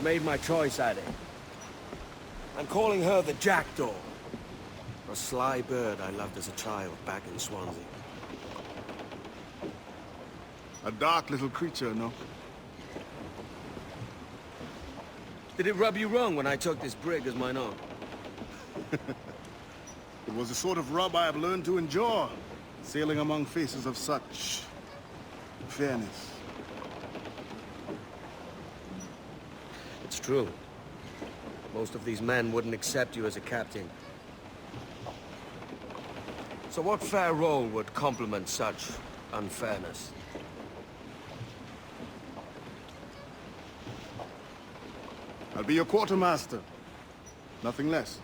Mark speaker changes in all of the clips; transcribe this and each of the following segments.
Speaker 1: made my choice, Addy. I'm calling her the Jackdaw. A sly bird I loved as a child back in Swansea.
Speaker 2: A dark little creature, no?
Speaker 1: Did it rub you wrong when I took this brig as mine own?
Speaker 2: It was the sort of rub I have learned to endure, sailing among faces of such fairness.
Speaker 1: It's true. Most of these men wouldn't accept you as a captain. So what fair role would complement such unfairness?
Speaker 2: I'll be your quartermaster. Nothing less.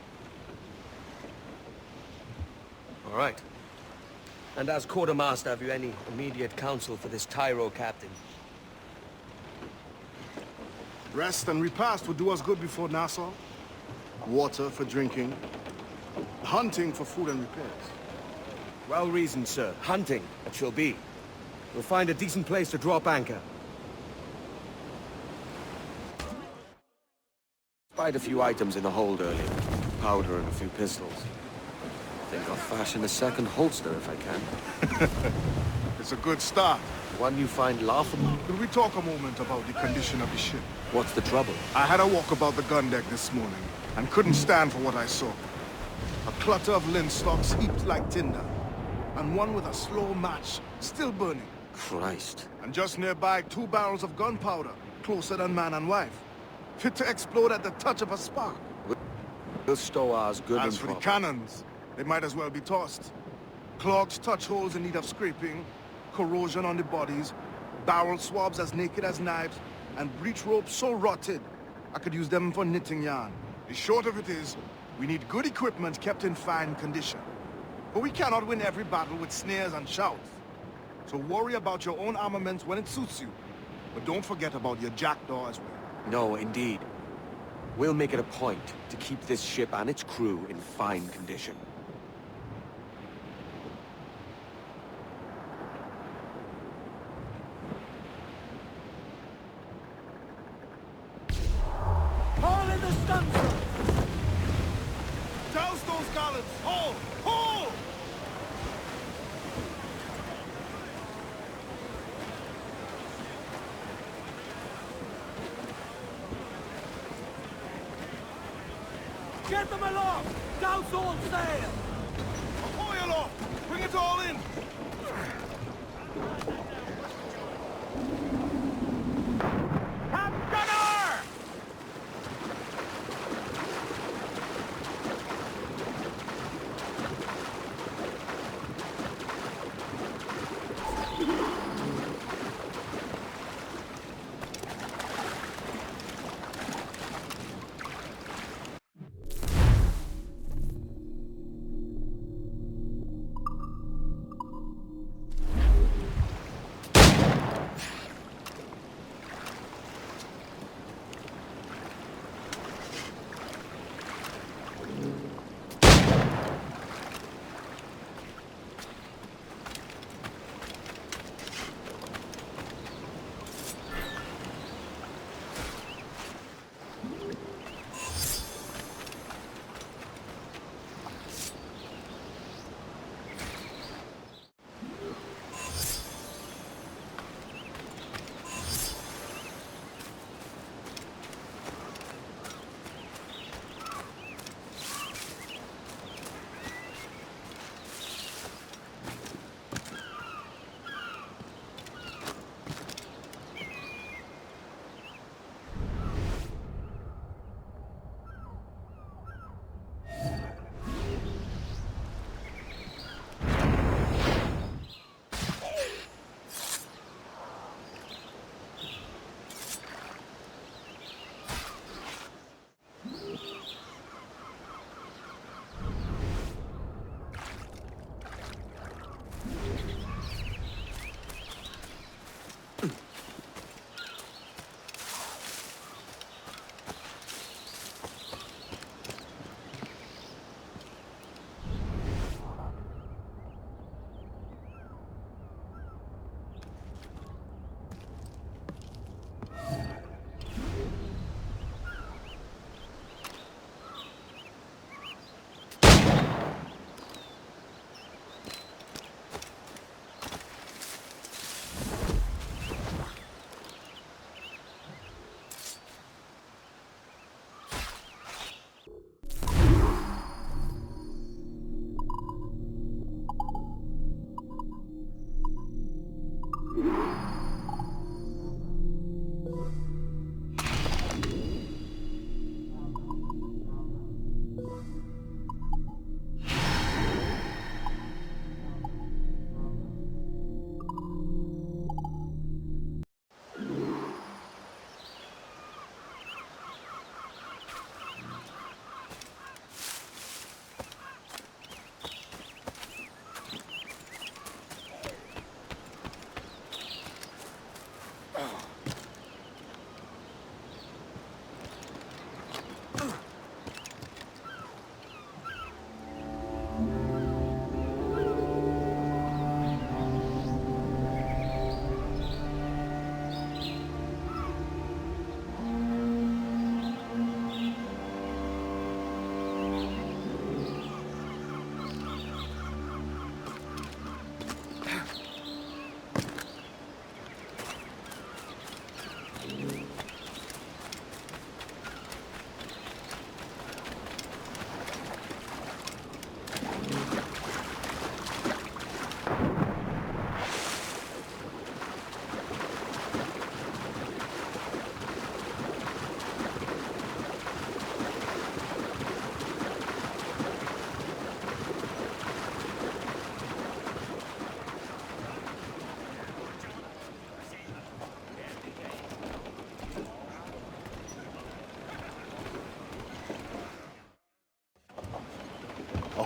Speaker 1: All right. And as quartermaster, have you any immediate counsel for this Tyro captain?
Speaker 2: Rest and repast would do us good before Nassau. Water for drinking. Hunting for food and repairs.
Speaker 1: Well reasoned, sir. Hunting, it shall be. We'll find a decent place to drop anchor. Spied a few items in the hold earlier. Powder and a few pistols. Think I'll fashion a second holster if I can.
Speaker 2: It's a good start.
Speaker 1: One you find laughable?
Speaker 2: Could we talk a moment about the condition of the ship?
Speaker 1: What's the trouble?
Speaker 2: I had a walk about the gun deck this morning, and couldn't stand for what I saw. A clutter of linstocks heaped like tinder, and one with a slow match, still burning.
Speaker 1: Christ.
Speaker 2: And just nearby, 2 barrels of gunpowder, closer than man and wife. Fit to explode at the touch of a spark.
Speaker 1: We'll stow ours good and
Speaker 2: As for the
Speaker 1: proper.
Speaker 2: cannons, they might as well be tossed. Clogged touch holes in need of scraping, corrosion on the bodies, barrel swabs as naked as knives, and breech ropes so rotted, I could use them for knitting yarn. The short of it is, we need good equipment kept in fine condition. But we cannot win every battle with snares and shouts. So worry about your own armaments when it suits you. But don't forget about your jackdaw as well.
Speaker 1: No, indeed. We'll make it a point to keep this ship and its crew in fine condition.
Speaker 3: Haul in the stunsail!
Speaker 2: Douse those gallants! Haul! Haul!
Speaker 3: Get them aloft! Douse all sail!
Speaker 2: Ahoy aloft! Bring it all in!
Speaker 3: Have gunner!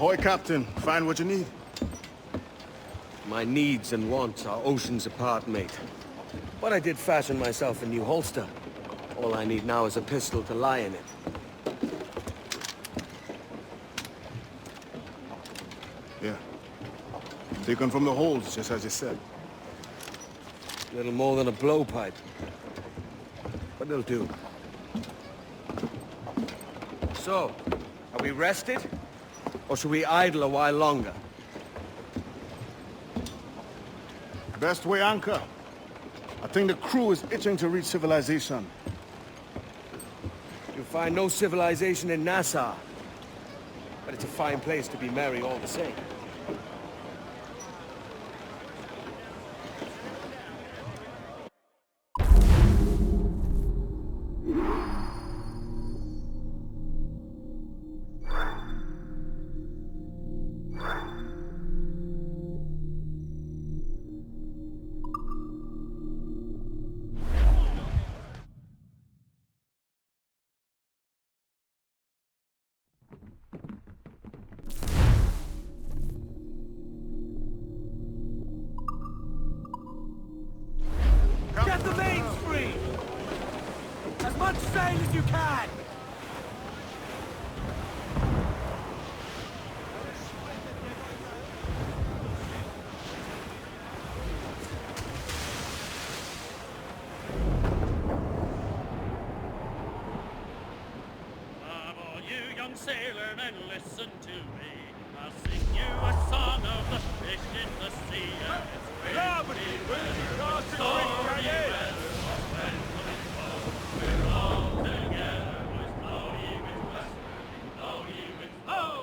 Speaker 2: Ahoy, Captain. Find what you need.
Speaker 1: My needs and wants are oceans apart, mate. But I did fashion myself a new holster. All I need now is a pistol to lie in it.
Speaker 2: Yeah. Taken from the holds, just as you said.
Speaker 1: Little more than a blowpipe. But it'll do. So, are we rested? Or should we idle a while longer?
Speaker 2: Best way anchor. I think the crew is itching to reach civilization.
Speaker 1: You'll find no civilization in Nassau. But it's a fine place to be merry all the same.
Speaker 3: Get the mains free! As much sail as you can!
Speaker 4: Come all you young sailor and listen to me. I'll sing you a song of the fish in the sea and its windy weather, stormy weather, when we're all together, boys, blow ye with westerly, blow ye with blow.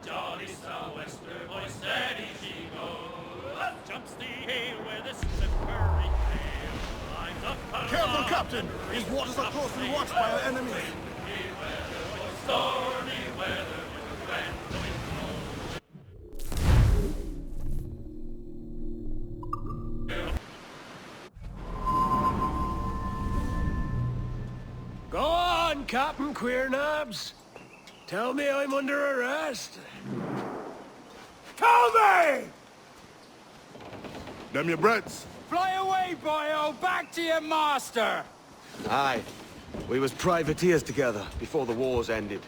Speaker 4: Jolly sou'wester, boys, steady she goes. Up jumps the ale with a slippery tail, climbs up
Speaker 2: Careful,
Speaker 4: along
Speaker 2: Captain! These waters are closely watched by our enemies.
Speaker 4: stormy weather when the wind blows.
Speaker 3: Go on, Captain Queernabs. Tell me I'm under arrest. Tell me!
Speaker 2: Them your breads.
Speaker 3: Fly away, boyo! Back to your master!
Speaker 1: Aye. We was privateers together before the wars ended.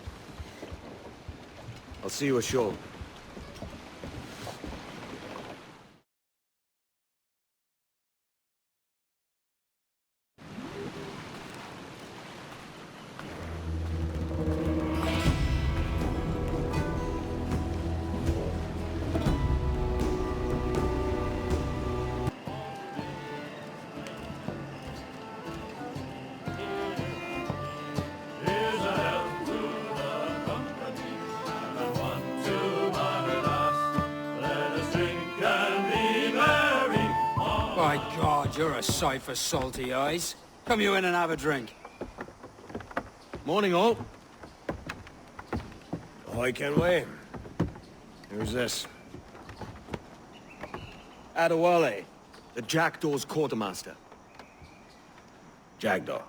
Speaker 1: I'll see you ashore.
Speaker 4: Here's a health to the company, and one to modern us. Let us drink and be merry.
Speaker 5: By God, you're a sight for salty eyes. Come you in and have a drink.
Speaker 1: Morning, all.
Speaker 3: Ahoy, Kenway. Who's this?
Speaker 1: Adewale, the Jackdaw's quartermaster.
Speaker 3: Jackdaw.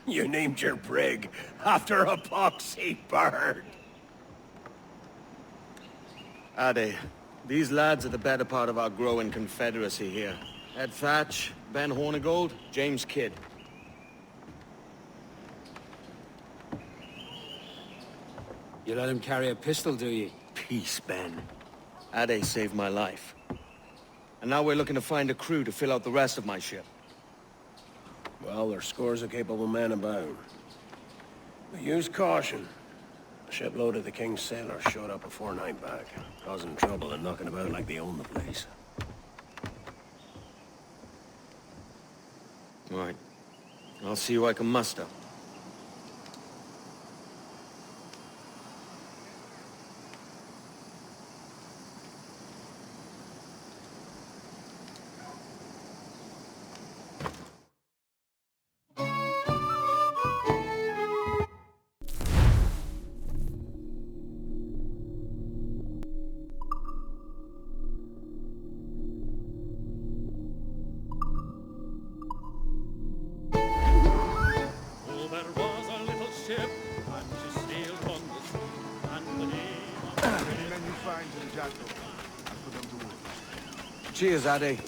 Speaker 3: You named your brig after a poxy bird.
Speaker 1: Ade, these lads are the better part of our growing confederacy here. Ed Thatch, Ben Hornigold, James Kidd.
Speaker 5: You let him carry a pistol, do you?
Speaker 1: Peace, Ben. Ade saved my life. And now we're looking to find a crew to fill out the rest of my ship.
Speaker 3: Well, there's scores of capable men about. But use caution. A shipload of the King's sailors showed up a fortnight back, causing trouble and knocking about like they own the place.
Speaker 1: Right. I'll see who I can muster. Cheers, Addy.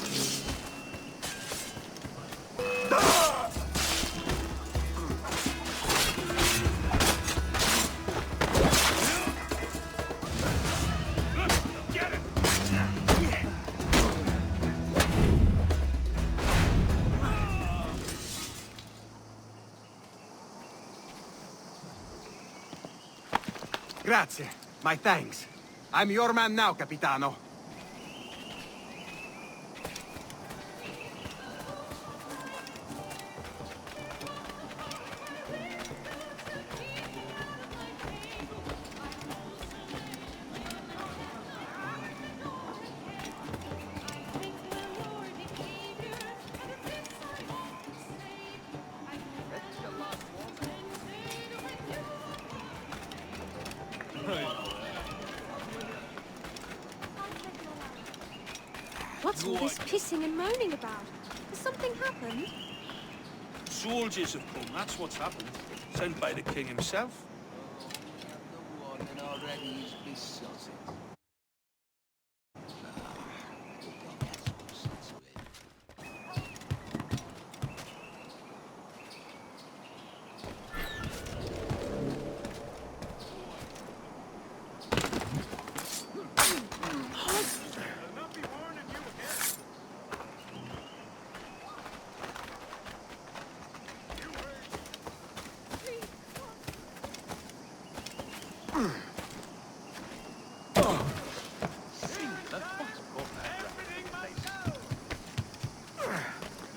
Speaker 6: Grazie. My thanks. I'm your man now, Capitano.
Speaker 7: What's all this pissing and moaning about? Has something happened?
Speaker 8: Soldiers have come, that's what's happened. Sent by the king himself.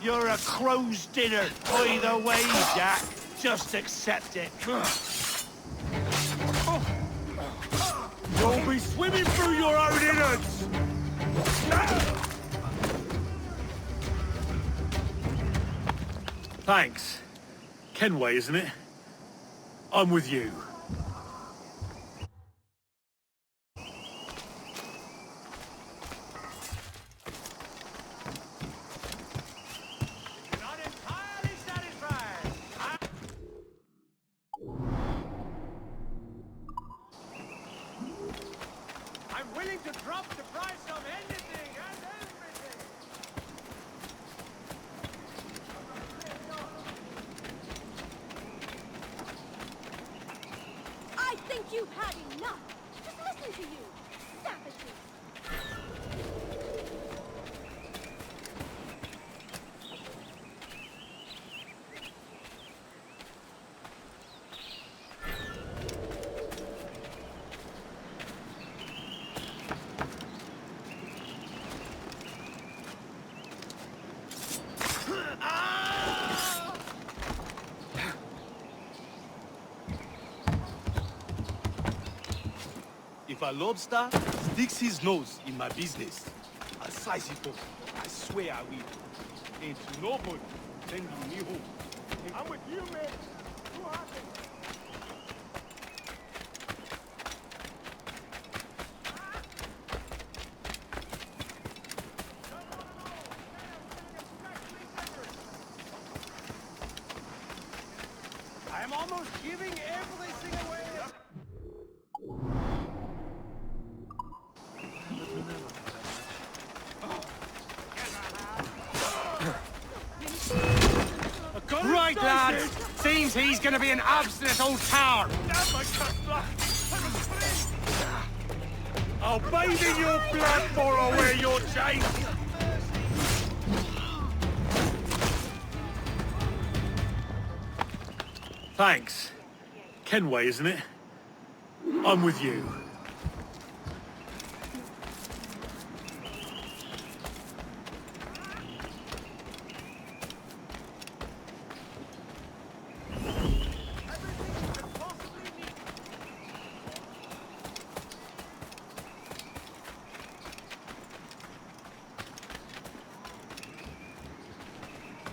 Speaker 9: You're a crow's dinner. Either way, Jack. Just accept it.
Speaker 8: You'll be swimming through your own innards! Thanks. Kenway, isn't it? I'm with you.
Speaker 7: You've had enough. Just listen to you. Savages.
Speaker 8: If a lobster sticks his nose in my business, I'll slice it up. I swear I will. Ain't nobody sending me home. I'm with you, man. You have it.
Speaker 9: I'm almost giving everything away.
Speaker 6: Right, lads. Seems he's gonna be an obstinate old coward.
Speaker 8: I'll bathe in your blood before I wear your chains. Thanks. Kenway, isn't it? I'm with you.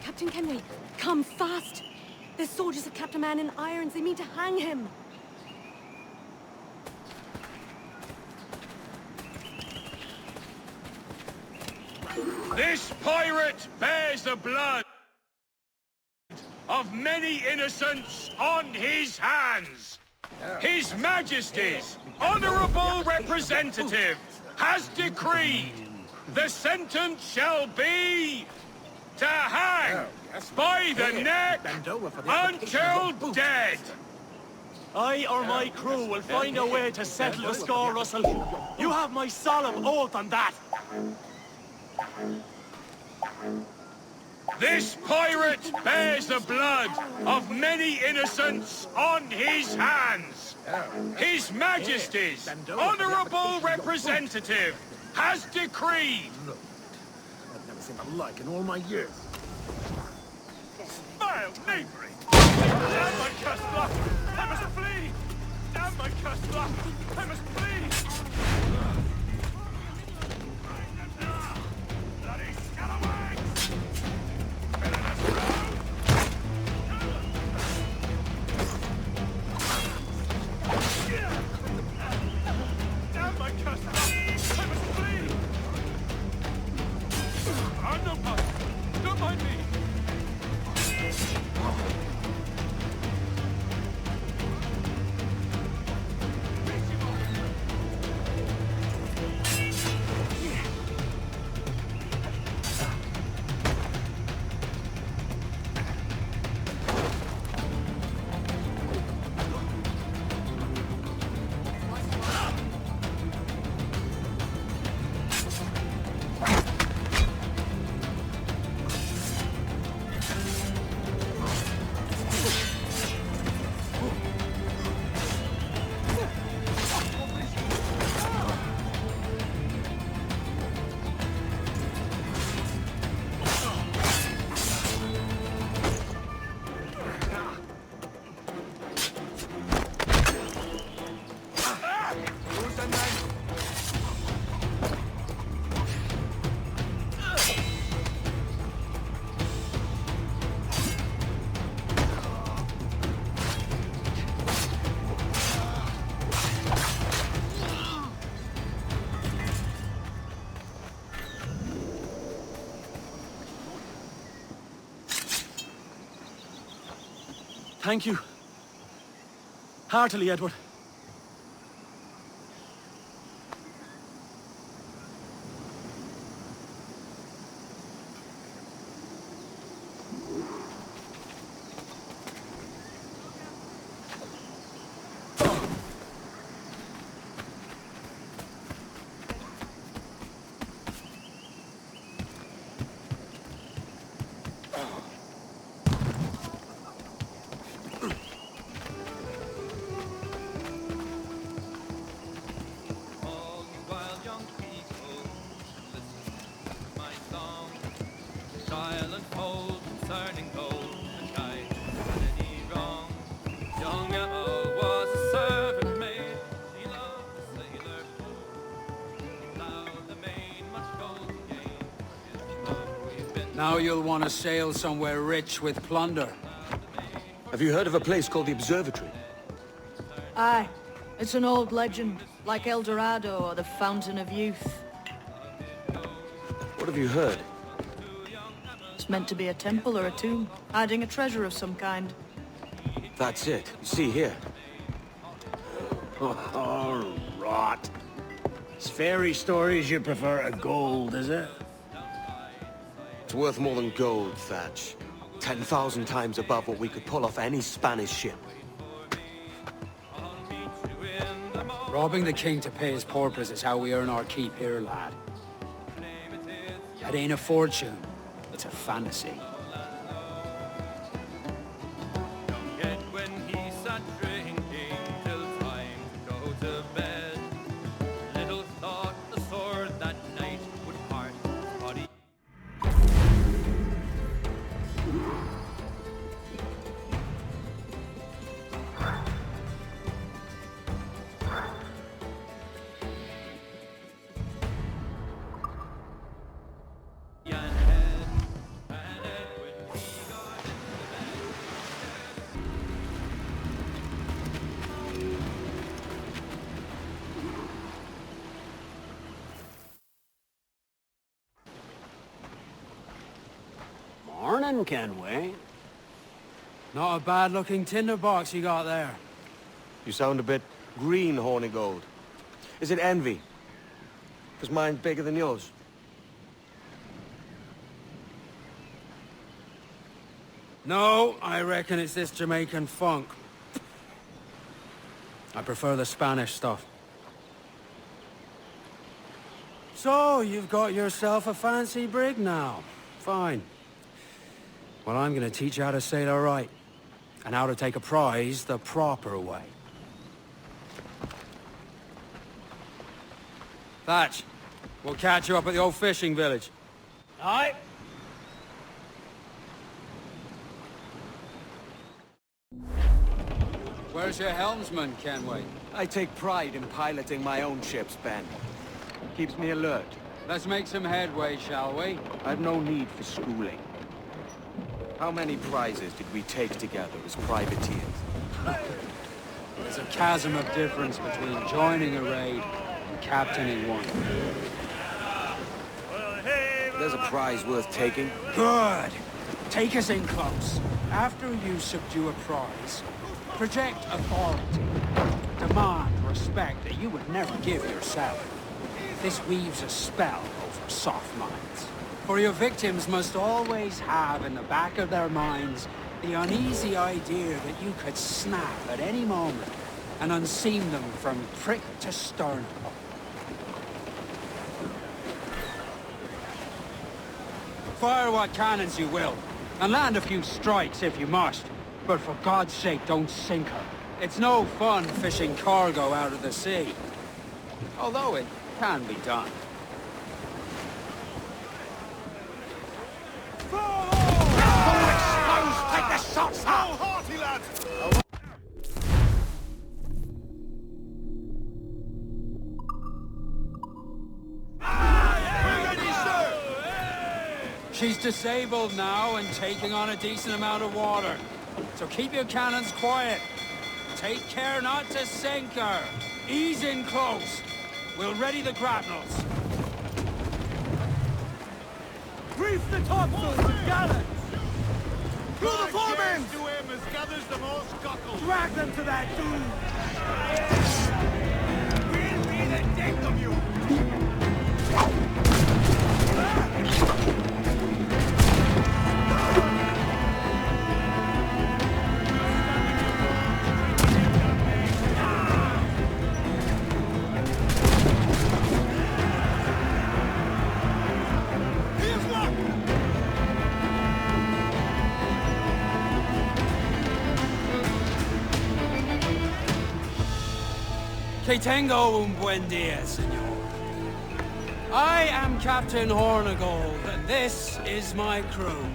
Speaker 7: Captain Kenway, come fast! The soldiers have kept a man in irons. They mean to hang him.
Speaker 8: This pirate bears the blood of many innocents on his hands. His Majesty's honorable representative has decreed The sentence shall be to hang by the neck until dead.
Speaker 10: I or my crew will find a way to settle the score, Russell. You have my solemn oath on that.
Speaker 8: This pirate bears the blood of many innocents on his hands. His Majesty's honourable representative has decreed.
Speaker 2: I've never seen the like in all my years.
Speaker 8: Vile knavery! Damn my cursed luck! I must flee! Damn my cursed luck! I must flee! Bloody scalawags! Damn my cursed luck! I must flee! I'm no pup! Don't mind me!
Speaker 10: Thank you. Heartily, Edward.
Speaker 5: Now you'll want to sail somewhere rich with plunder.
Speaker 1: Have you heard of a place called the Observatory?
Speaker 11: Aye. It's an old legend, like El Dorado or the Fountain of Youth.
Speaker 1: What have you heard?
Speaker 11: It's meant to be a temple or a tomb, hiding a treasure of some kind.
Speaker 1: That's it. See here.
Speaker 3: Oh, rot. It's fairy stories you prefer to gold, is it?
Speaker 1: It's worth more than gold, Thatch. 10,000 times above what we could pull off any Spanish ship.
Speaker 5: Robbing the king to pay his porpoise is how we earn our keep here, lad. It ain't a fortune, it's a fantasy.
Speaker 3: Morning, Kenway.
Speaker 5: Not a bad-looking tinderbox you got there.
Speaker 1: You sound a bit green, Horny Gold. Is it envy? Because mine's bigger than yours.
Speaker 5: No, I reckon it's this Jamaican funk. I prefer the Spanish stuff. So, you've got yourself a fancy brig now. Fine. Well, I'm gonna teach you how to sail her right. And how to take a prize the proper way. Thatch, we'll catch you up at the old fishing village.
Speaker 10: Aye.
Speaker 5: Where's your helmsman, Kenway?
Speaker 12: I take pride in piloting my own ships, Ben. Keeps me alert.
Speaker 5: Let's make some headway, shall we?
Speaker 12: I've no need for schooling. How many prizes did we take together as privateers?
Speaker 5: There's a chasm of difference between joining a raid and captaining one.
Speaker 12: There's a prize worth taking.
Speaker 5: Good! Take us in close. After you subdue a prize, project authority. Demand respect that you would never give yourself. This weaves a spell over soft minds. For your victims must always have in the back of their minds the uneasy idea that you could snap at any moment and unseam them from prick to sternum. Fire what cannons you will, and land a few strikes if you must. But for God's sake, don't sink her. It's no fun fishing cargo out of the sea. Although it can be done.
Speaker 9: Take the shots up!
Speaker 2: Hearty, lad!
Speaker 5: She's disabled now and taking on a decent amount of water. So keep your cannons quiet. Take care not to sink her. Ease in close. We'll ready the grapnels.
Speaker 9: Reef the topsails and gallants!
Speaker 2: Through the foremen!
Speaker 9: To him as gathers the most cockles!
Speaker 2: Drag them to that dude!
Speaker 9: We'll be the death of you!
Speaker 5: Que tengo un buen dia, senor. I am Captain Hornigold, and this is my crew.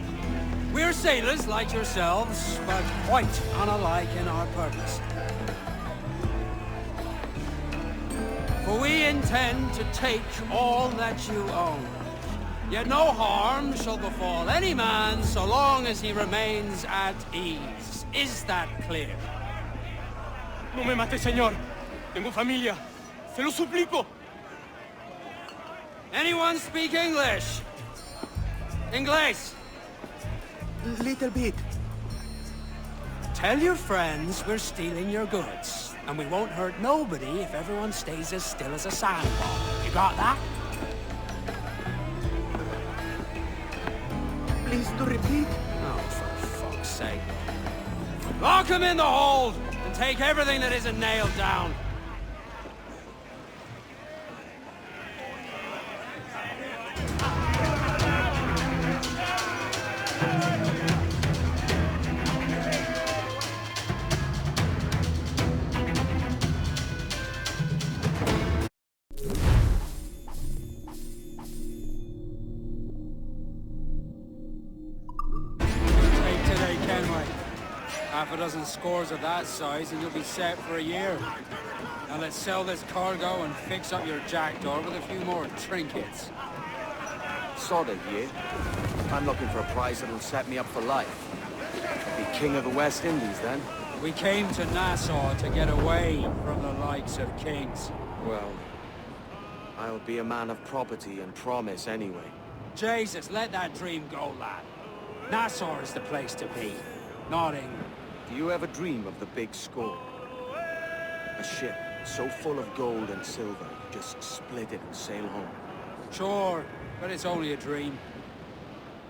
Speaker 5: We're sailors like yourselves, but quite unalike in our purpose. For we intend to take all that you own. Yet no harm shall befall any man so long as he remains at ease. Is that clear?
Speaker 10: No me mate, señor. Tengo familia. Se lo suplico.
Speaker 5: Anyone speak English? Inglés?
Speaker 12: Little bit.
Speaker 5: Tell your friends we're stealing your goods, and we won't hurt nobody if everyone stays as still as a sandbar. You got that?
Speaker 12: Please to repeat.
Speaker 5: Oh, for fuck's sake. Lock him in the hold, and take everything that isn't nailed down. Half a dozen scores of that size and you'll be set for a year. Now let's sell this cargo and fix up your jackdaw with a few more trinkets.
Speaker 12: Sod it, yeah? I'm looking for a prize that'll set me up for life. I'll be king of the West Indies then.
Speaker 5: We came to Nassau to get away from the likes of kings.
Speaker 12: Well, I'll be a man of property and promise anyway.
Speaker 5: Jesus, let that dream go, lad. Nassau is the place to be, not England.
Speaker 12: Do you ever dream of the big score? A ship so full of gold and silver, you just split it and sail home.
Speaker 5: Sure, but it's only a dream.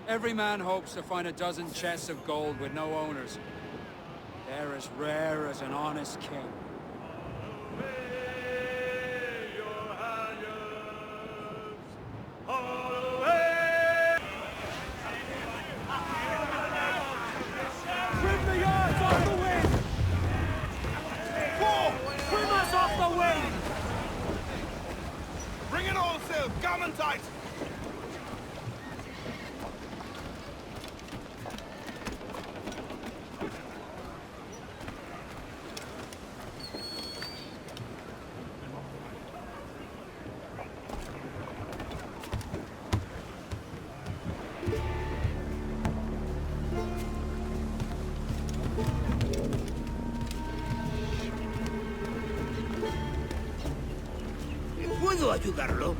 Speaker 5: Every man hopes to find a dozen chests of gold with no owners. They're as rare as an honest king.
Speaker 2: Bring it all sail, gammon tight!
Speaker 9: ¿Puedo ayudarlo?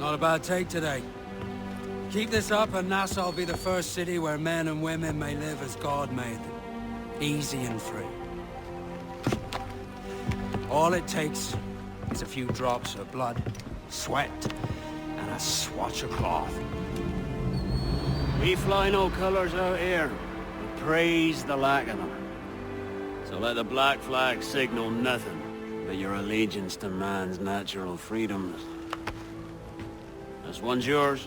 Speaker 5: Not a bad take today. Keep this up and Nassau will be the first city where men and women may live as God made them. Easy and free. All it takes is a few drops of blood, sweat, and a swatch of cloth.
Speaker 3: We fly no colours out here. We praise the lack of them. So let the black flag signal nothing but your allegiance to man's natural freedoms. This one's yours.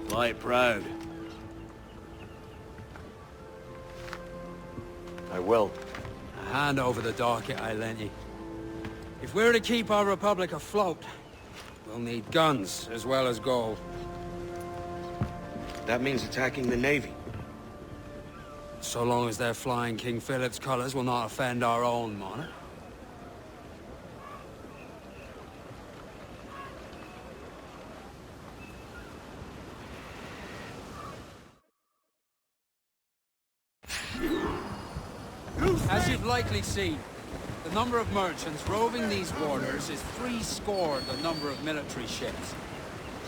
Speaker 3: Fly it proud.
Speaker 12: I will.
Speaker 5: Hand over the docket I lent you. If we're to keep our republic afloat, we'll need guns as well as gold.
Speaker 1: That means attacking the Navy.
Speaker 5: So long as they're flying King Philip's colours will not offend our own monarch. As you've likely seen, the number of merchants roving these waters is 70 the number of military ships.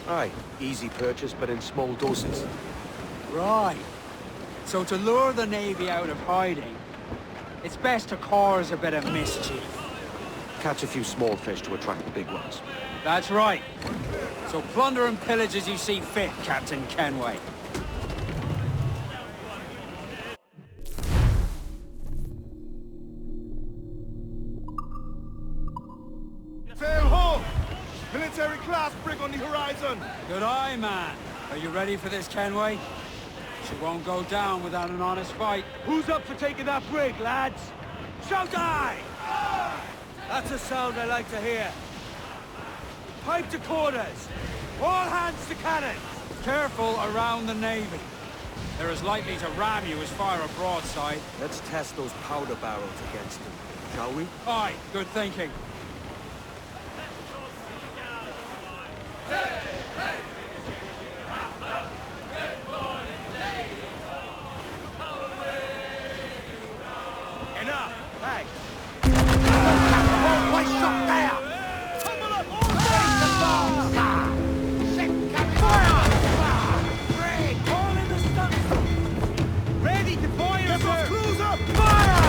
Speaker 1: Aye, easy purchase, but in small doses.
Speaker 5: Right. So to lure the Navy out of hiding, it's best to cause a bit of mischief.
Speaker 1: Catch a few small fish to attract the big ones.
Speaker 5: That's right. So plunder and pillage as you see fit, Captain Kenway.
Speaker 2: Sail ho! Military class brig on the horizon!
Speaker 5: Good eye, man. Are you ready for this, Kenway? She won't go down without an honest fight.
Speaker 9: Who's up for taking that brig, lads? Shout aye! That's a sound I like to hear. Pipe to quarters! All hands to cannons!
Speaker 5: Careful around the Navy. They're as likely to ram you as fire a broadside.
Speaker 12: Let's test those powder barrels against them, shall we?
Speaker 5: Aye, good thinking.
Speaker 9: Enough! Hey! All place shot there! Tumble up! All face the ball, sir! Sick fire! Brig! All in the stunts! Ready to fire,
Speaker 2: Get
Speaker 9: sir!
Speaker 2: those crews up!
Speaker 9: Fire!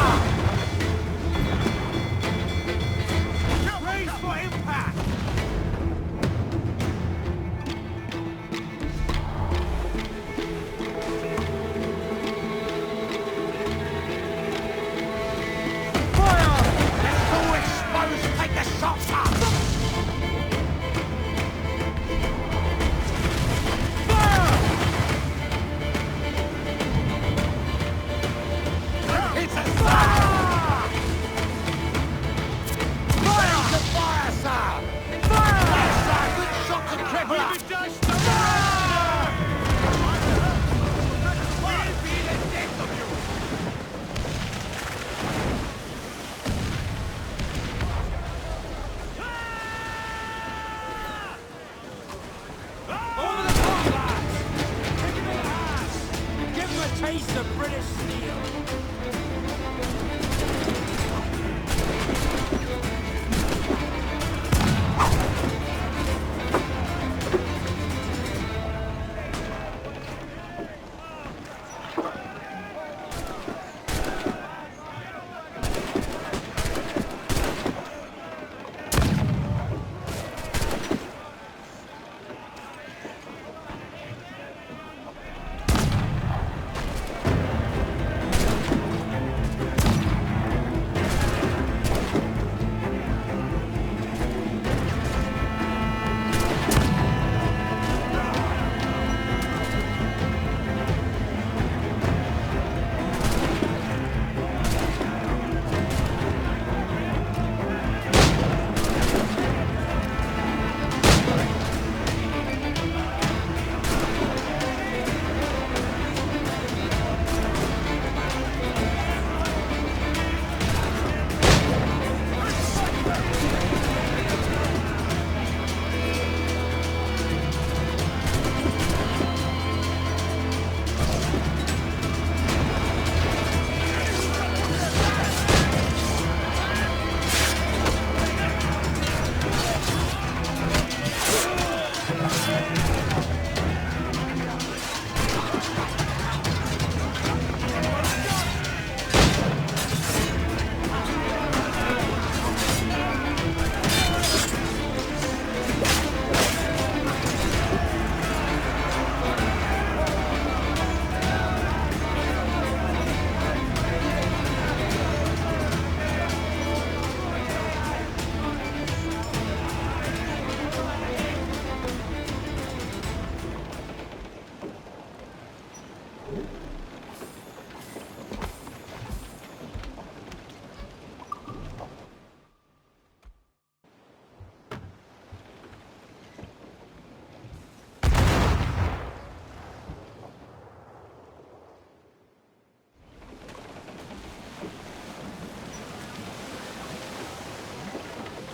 Speaker 5: taste of British steel.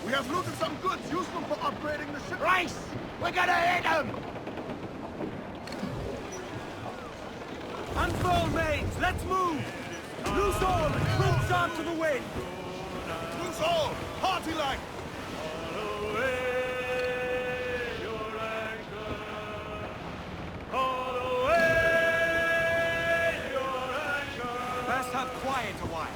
Speaker 2: We have looted some goods useful for upgrading the ship.
Speaker 9: Rice! We're gonna hit him!
Speaker 8: Unfurl mains, let's move! Loose all and crimp sharp to the wind!
Speaker 2: Loose all! Party like!
Speaker 8: Best have quiet a while.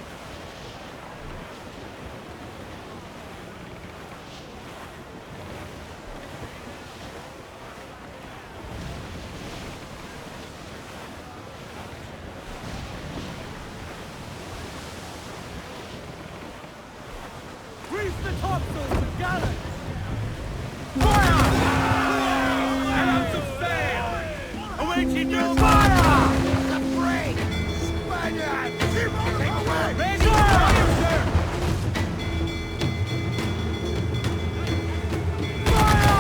Speaker 8: Reef the topsails and gallants! Fire! And out of sail! Await ye new fire!
Speaker 9: The brig! Spaniards! Take away!
Speaker 8: Ready! Fire!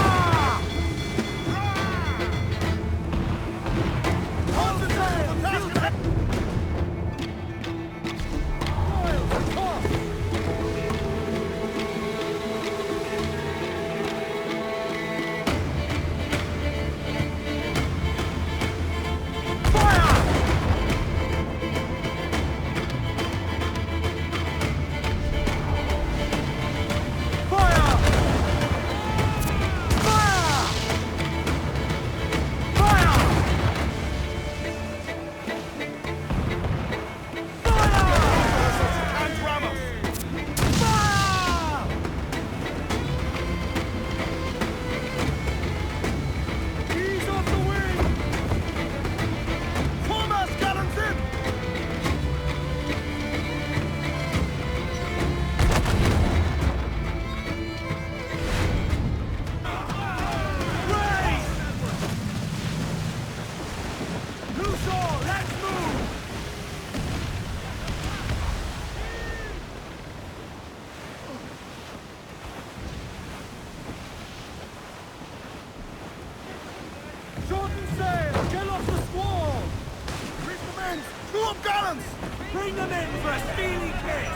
Speaker 8: Hold the sail! Royals and tops! Shorten sail! Get off the squall!
Speaker 2: Reef the men! Screw up gallants!
Speaker 8: Bring them in for a speedy kiss!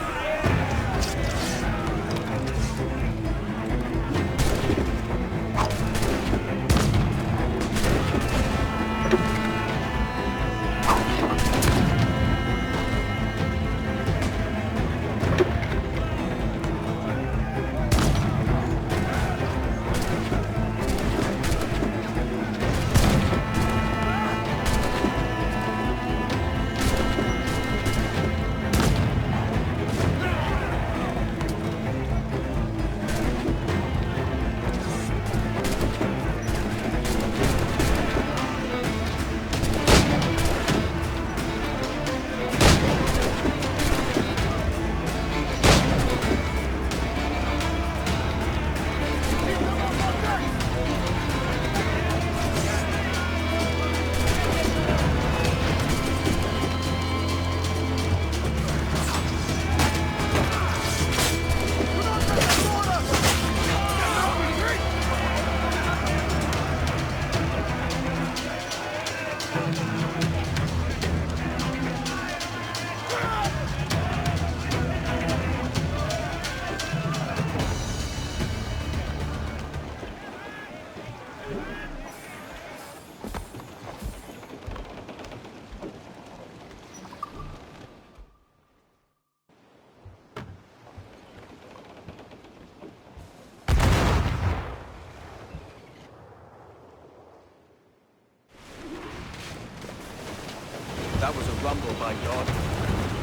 Speaker 12: rumble, by God.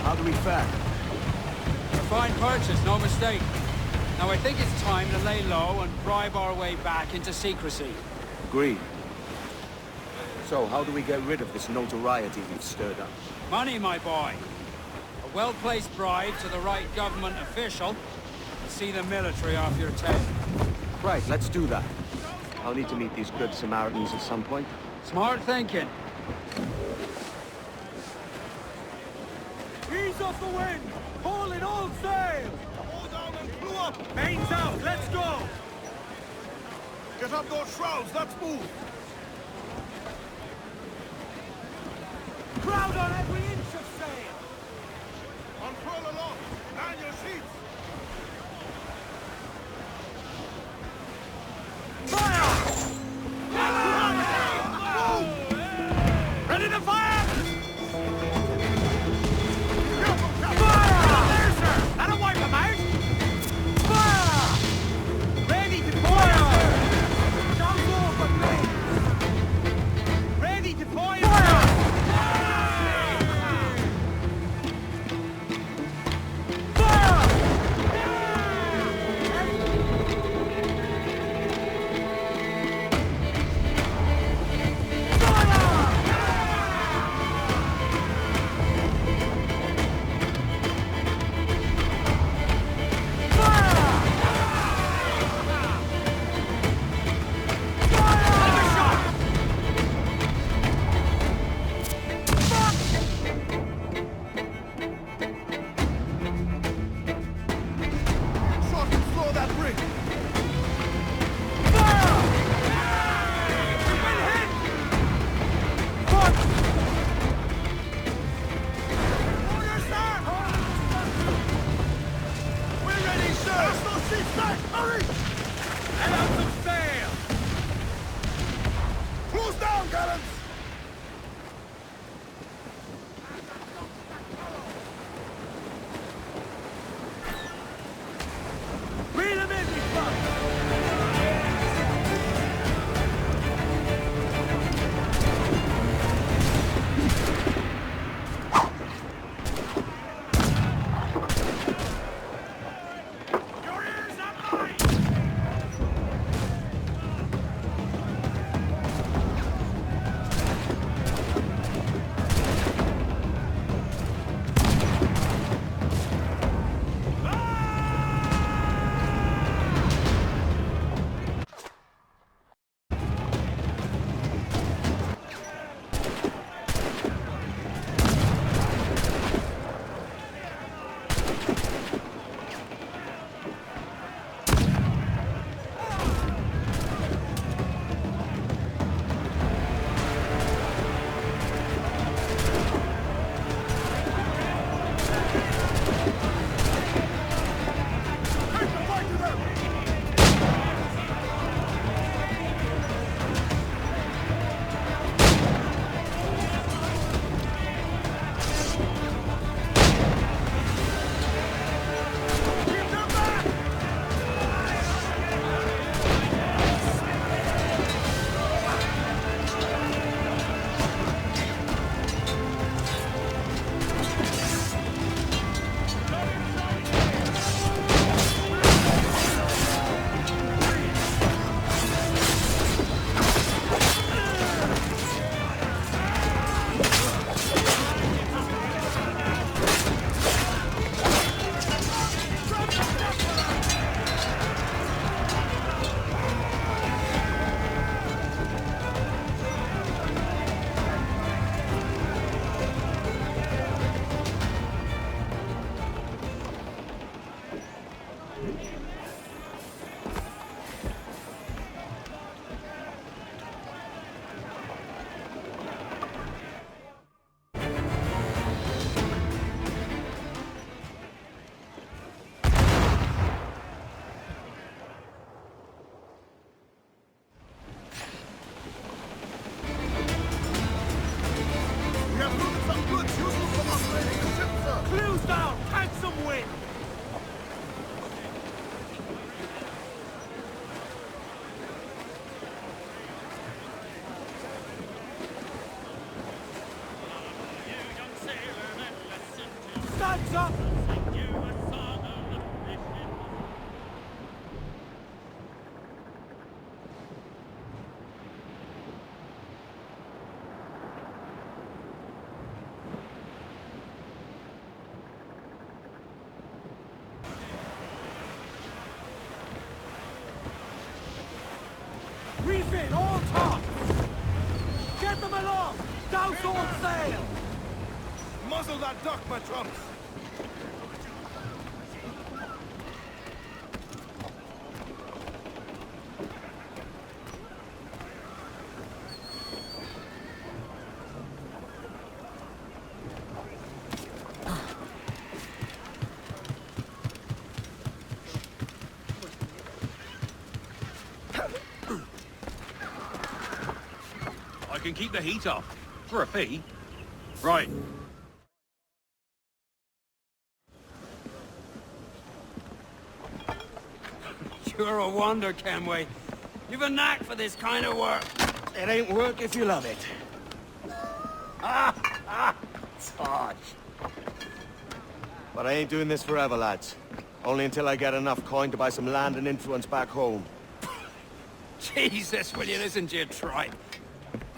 Speaker 12: How do we fare?
Speaker 5: A fine purchase, no mistake. Now I think it's time to lay low and bribe our way back into secrecy.
Speaker 12: Agreed. So, how do we get rid of this notoriety we've stirred up?
Speaker 5: Money, my boy. A well-placed bribe to the right government official will see the military off your tail.
Speaker 12: Right, let's do that. I'll need to meet these good Samaritans at some point.
Speaker 5: Smart thinking.
Speaker 8: Ease off the wind! Haul in all sail! Hold down and blew up! Mains out, let's go!
Speaker 2: Get up those shrouds, let's move!
Speaker 8: Crowd on every inch of sail!
Speaker 2: Unfurl aloft! Man your sheets!
Speaker 8: Ready to fire!
Speaker 9: Hands up!
Speaker 4: Sing you a song of the fish in the
Speaker 9: Refit, all tops! Get them along! Douse all sail!
Speaker 2: Muzzle that duck, my trumps!
Speaker 8: I can keep the heat off. For a fee. Right.
Speaker 5: You're a wonder, Kenway. You've a knack for this kind of work.
Speaker 1: It ain't work if you love it. Sarge. But I ain't doing this forever, lads. Only until I get enough coin to buy some land and influence back home.
Speaker 5: Jesus, will you listen to your tripe?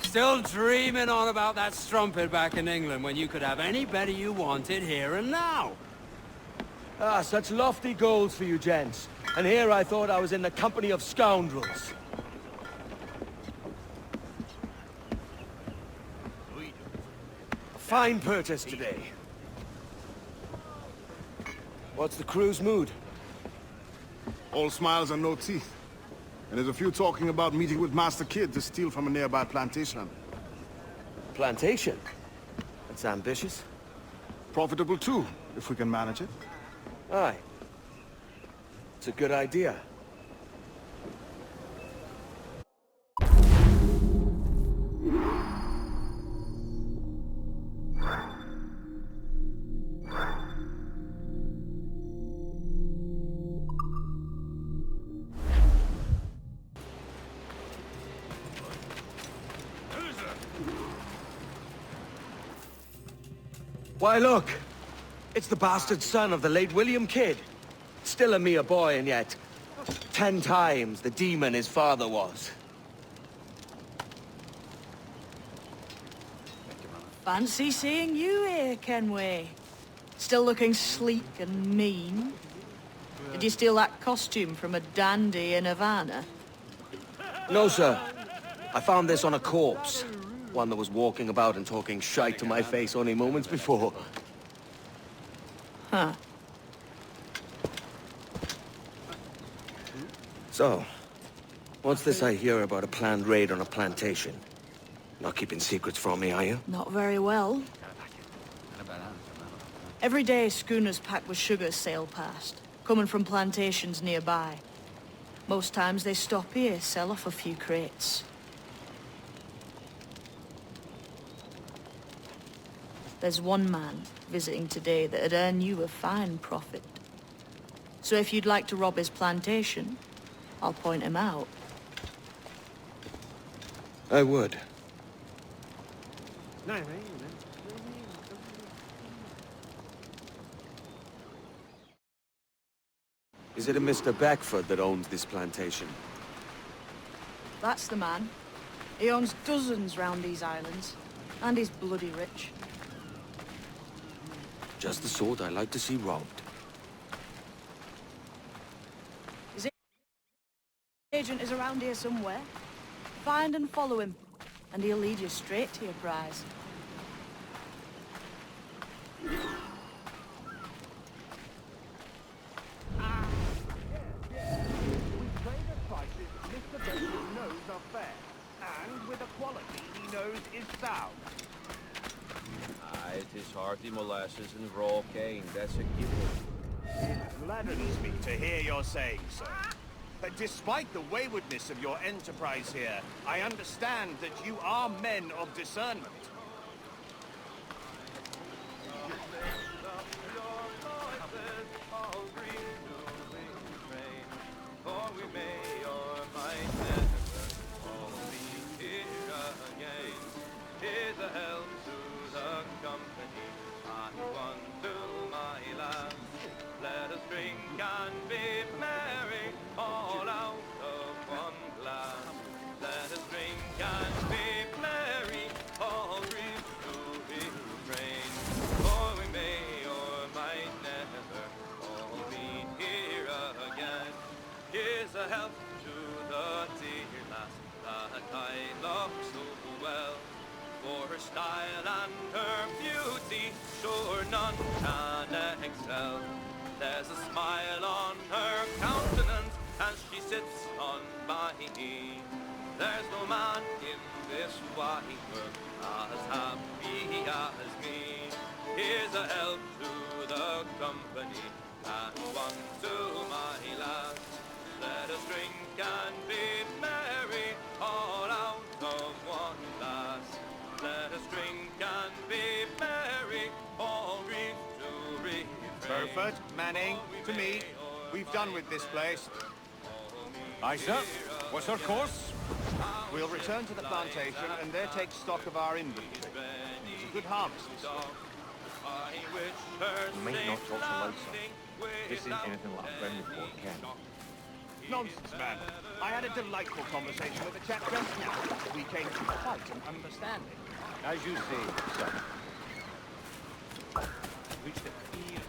Speaker 5: Still dreaming on about that strumpet back in England when you could have anybody you wanted here and now.
Speaker 1: Ah, such lofty goals for you gents. And here I thought I was in the company of scoundrels. A fine purchase today. What's the crew's mood?
Speaker 2: All smiles and no teeth. And there's a few talking about meeting with Master Kid to steal from a nearby plantation.
Speaker 1: Plantation? That's ambitious.
Speaker 2: Profitable too, if we can manage it.
Speaker 1: Aye. It's a good idea. Why, look! It's the bastard son of the late William Kidd. Still a mere boy, and yet 10 times the demon his father was.
Speaker 11: Fancy seeing you here, Kenway. Still looking sleek and mean. Did you steal that costume from a dandy in Havana?
Speaker 1: No, sir. I found this on a corpse. One that was walking about and talking shite to my face only moments before.
Speaker 11: Huh.
Speaker 1: So, what's this I hear about a planned raid on a plantation? Not keeping secrets from me, are you?
Speaker 11: Not very well. Every day, schooners packed with sugar sail past, coming from plantations nearby. Most times they stop here, sell off a few crates. There's one man visiting today that'd earn you a fine profit. So if you'd like to rob his plantation, I'll point him out.
Speaker 1: I would. Is it a Mr. Beckford that owns this plantation?
Speaker 11: That's the man. He owns dozens round these islands, and he's bloody rich.
Speaker 1: Just the sort I like to see robbed.
Speaker 11: His agent is around here somewhere. Find and follow him, and he'll lead you straight to your prize.
Speaker 9: Mr. Benson knows are fair, and with a quality he knows is sound.
Speaker 13: It is hearty molasses and raw cane, that's a given.
Speaker 9: It gladdens me to hear you're saying so. But despite the waywardness of your enterprise here, I understand that you are men of discernment.
Speaker 13: Here's a help to the company, and one to my
Speaker 4: her style and her beauty, sure none can excel. There's a smile on her countenance as she sits on my knee. There's no man in this wide world as happy as me. Here's a help to the company and one to my lass. Let us drink and be merry, all out of one glass. Let us drink and be merry, all reef to reef.
Speaker 14: Burford, Manning, to me. We've done with this place.
Speaker 6: Aye, sir. What's our course?
Speaker 14: We'll return to the plantation and there take stock of our inventory. It's a good harvest this year.
Speaker 15: You might not talk so loud, sir. This isn't anything like a friendly Fort Kent.
Speaker 14: Nonsense, man. I had a delightful conversation with the chap just now. We came to quite an understanding.
Speaker 15: As you say, sir. Reach the clear.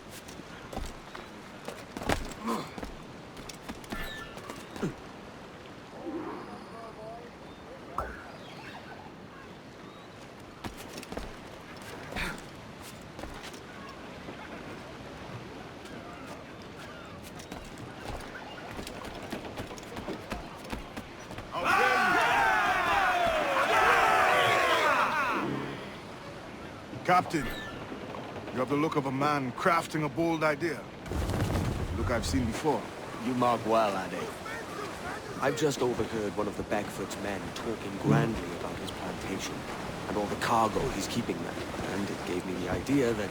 Speaker 2: Captain, you have the look of a man crafting a bold idea. Look I've seen before.
Speaker 12: You mark well, Addy. I've just overheard one of the Beckford's men talking grandly about his plantation and all the cargo he's keeping there, and it gave me the idea that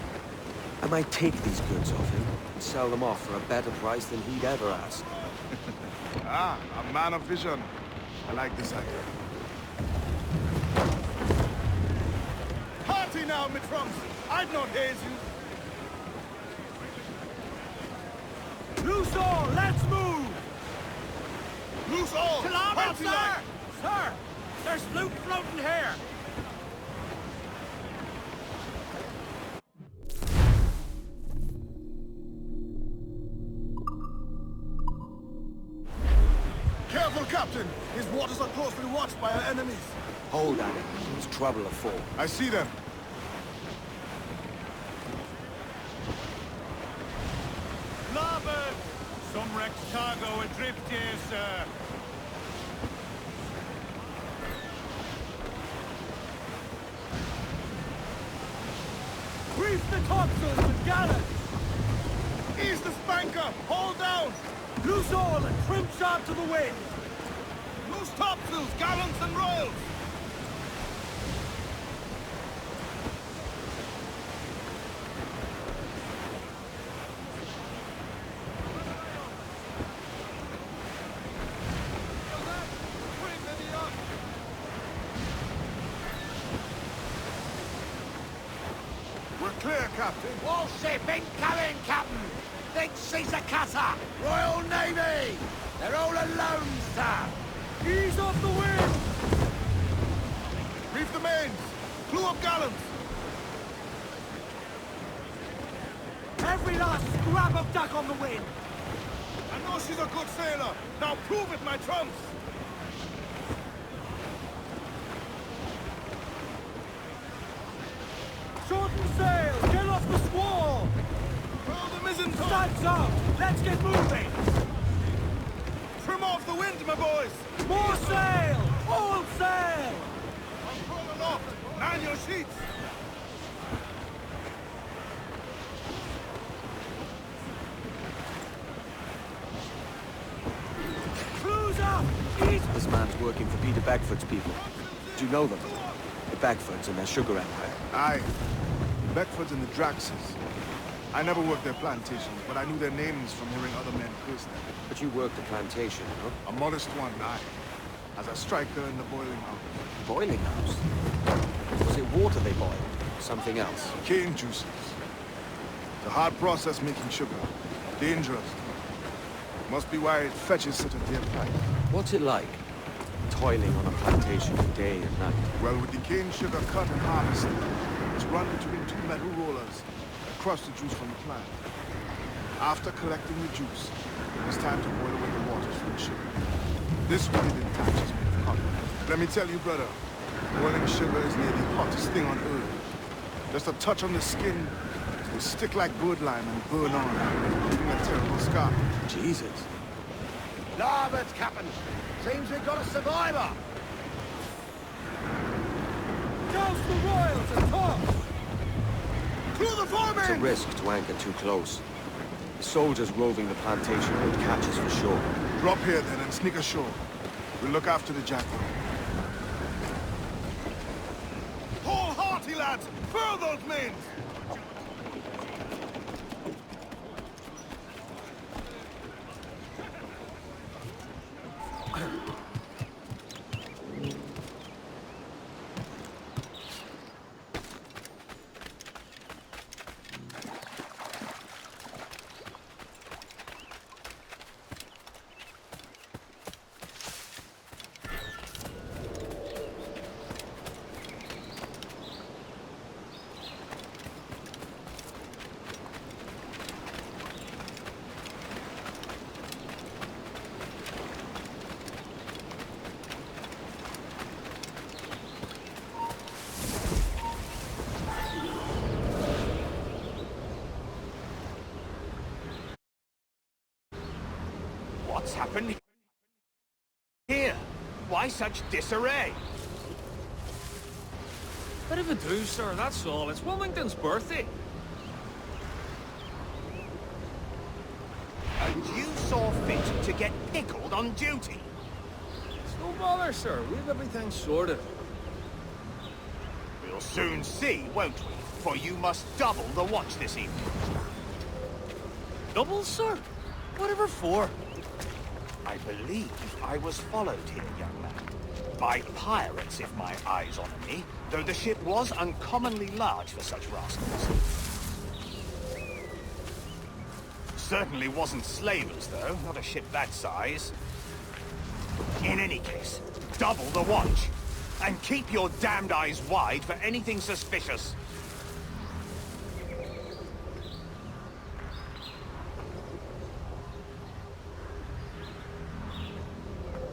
Speaker 12: I might take these goods off him and sell them off for a better price than he'd ever ask.
Speaker 2: Ah, a man of vision. I like this idea. Party now, me trumps! I'd not haze you!
Speaker 10: Loose all, let's move!
Speaker 2: Loose all!
Speaker 10: Kilometers,
Speaker 2: Party
Speaker 10: sir!
Speaker 2: like!
Speaker 10: Sir, there's loot floating here!
Speaker 2: Careful, Captain! His waters are closely watched by our enemies.
Speaker 12: Hold at it. There's trouble afoot.
Speaker 2: I see them.
Speaker 8: Larboard! Some wrecked cargo adrift here, sir.
Speaker 10: Reef the topsails and gallants!
Speaker 2: Ease the spanker! Hold down!
Speaker 10: Loose all and trim sharp to the wind!
Speaker 2: Loose topsails, gallants and royals! We're clear, Captain.
Speaker 9: Warship incoming, Captain! Big Caesar cutter! Royal Navy! They're all alone, sir!
Speaker 10: Ease off the wind!
Speaker 2: Reef the mains! Clew up gallants!
Speaker 10: Every last scrap of duck on the wind!
Speaker 2: I know she's a good sailor! Now prove it, my trumps!
Speaker 10: Shorten sail! Get off the squall!
Speaker 2: Throw the mizzen top!
Speaker 10: Studs up! Let's get moving!
Speaker 2: Trim off the wind, my boys!
Speaker 10: More sail! All sail!
Speaker 2: Control aloft! Man your sheets!
Speaker 10: Cruise up! East!
Speaker 12: This man's working for Peter Beckford's people. Do you know them? The Beckfords and their sugar empire.
Speaker 2: Aye. The Beckfords and the Draxes. I never worked their plantations, but I knew their names from hearing other men curse them.
Speaker 12: But you worked the plantation, no?
Speaker 2: A modest one, aye. As a striker in the boiling house.
Speaker 12: Boiling house? Was it water they boiled? Something else?
Speaker 2: Cane juices. It's a hard process making sugar. Dangerous. Must be why it fetches such a dear price.
Speaker 12: What's it like? Toiling on a plantation day and night.
Speaker 2: Well, with the cane sugar cut and harvested, it's run between two metal rollers that crush the juice from the plant. After collecting the juice, it's time to boil away the waters from the sugar. This way it attaches made of cotton. Let me tell you, brother, Boiling sugar is near the hottest thing on earth. Just a touch on the skin, it will stick like birdlime and burn on, leaving a terrible scar.
Speaker 12: Jesus.
Speaker 9: Larboard, Captain. Seems we've got a survivor.
Speaker 6: Douse the royals and talk!
Speaker 2: Through the foreman!
Speaker 12: It's a risk to anchor too close. The soldiers roving the plantation would catch us for sure.
Speaker 2: Drop here then and sneak ashore. We'll look after the jackal. Hold hearty, lads! Furl those men!
Speaker 14: What's happened here? Why such disarray?
Speaker 6: Bit of a do, sir, that's all. It's Wilmington's birthday.
Speaker 14: And you saw fit to get pickled on duty?
Speaker 6: It's no bother, sir. We've everything sorted.
Speaker 14: We'll soon see, won't we? For you must double the watch this evening.
Speaker 6: Double, sir? Whatever for?
Speaker 14: I believe I was followed here, young man. By pirates, if my eyes honour me, though the ship was uncommonly large for such rascals. Certainly wasn't slavers, though, not a ship that size. In any case, double the watch, and keep your damned eyes wide for anything suspicious.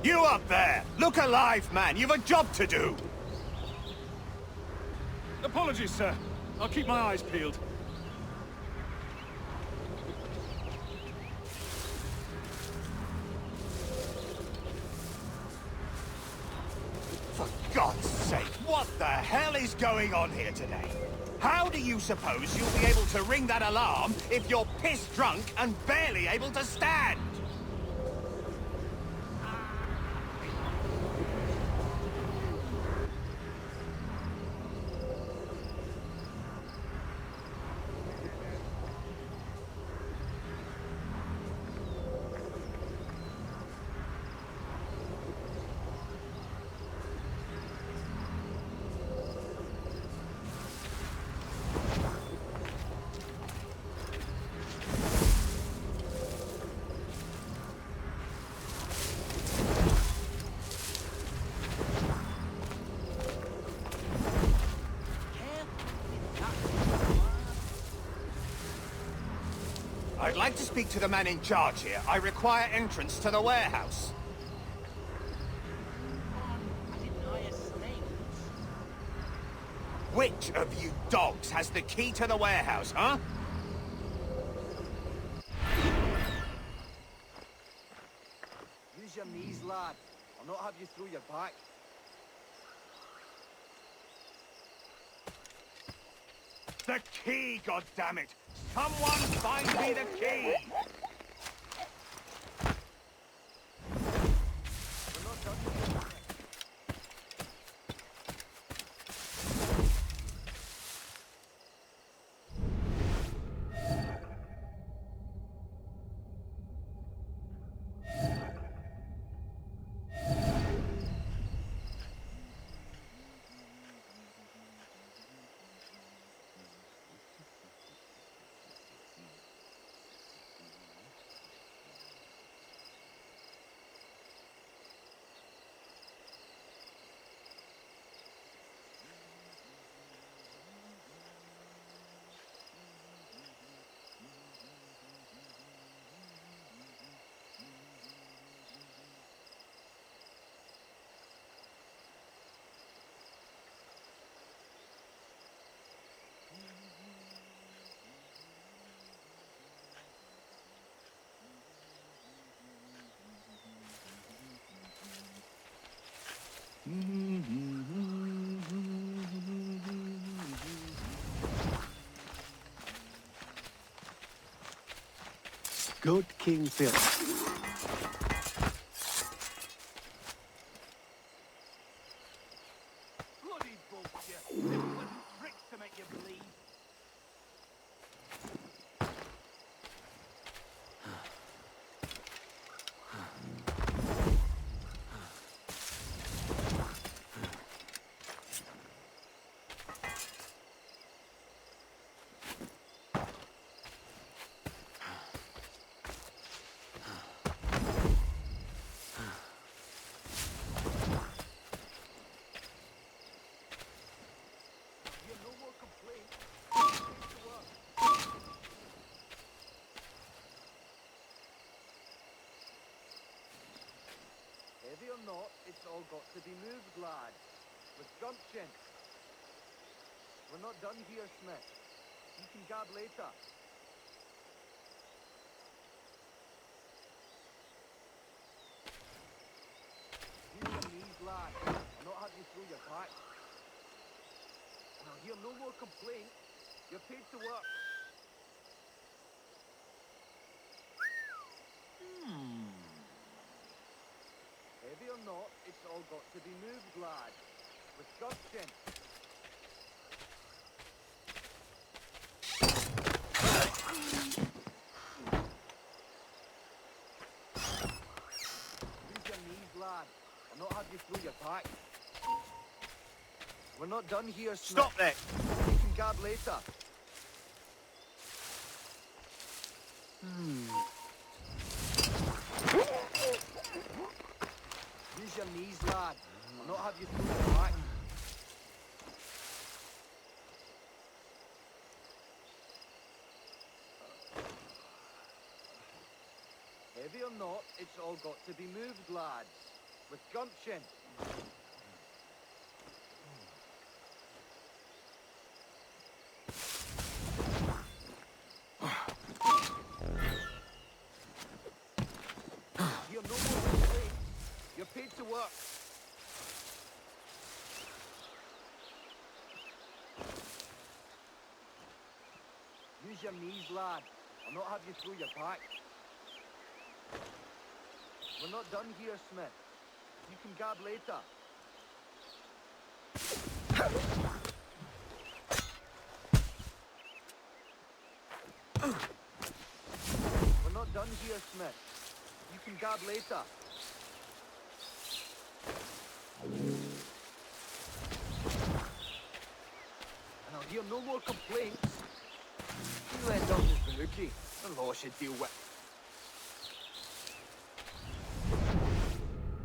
Speaker 14: You up there! Look alive, man! You've a job to do!
Speaker 8: Apologies, sir. I'll keep my eyes peeled.
Speaker 14: For God's sake, what the hell is going on here today? How do you suppose you'll be able to ring that alarm if you're piss drunk and barely able to stand? I'd like to speak to the man in charge here. I require entrance to the warehouse. Which of you dogs has the key to the warehouse, huh?
Speaker 9: Use your knees, lad. I'll not have you through your back.
Speaker 14: The key, goddammit! Someone find me the key!
Speaker 16: good King Philip.
Speaker 14: Bloody bullshit. They put bricks to make you believe.
Speaker 17: Heavy or not, it's all got to be moved, lads. With gumption. We're not done here, Smith. You can gab later. Use your knees, lads. I'll not have you through your back. And I'll hear no more complaints. You're paid to work. Heavy or not, it's all got to be moved, lads. With gumption. Use your knees, lad. I'll not have you through your back. We're not done here, Smith.
Speaker 14: Stop there!
Speaker 17: You can gab later. Use your knees, lad. I'll not have you through your back. Heavy or not, it's all got to be moved, lads. With gumption. You're no more complaints. You're paid to work. Use your knees, lad. I'll not have you through your back. We're not done here, Smith. You can gab later. We're not done here, Smith. You can gab later. And I'll hear no more complaints. You end up as Banuki. The law should deal with.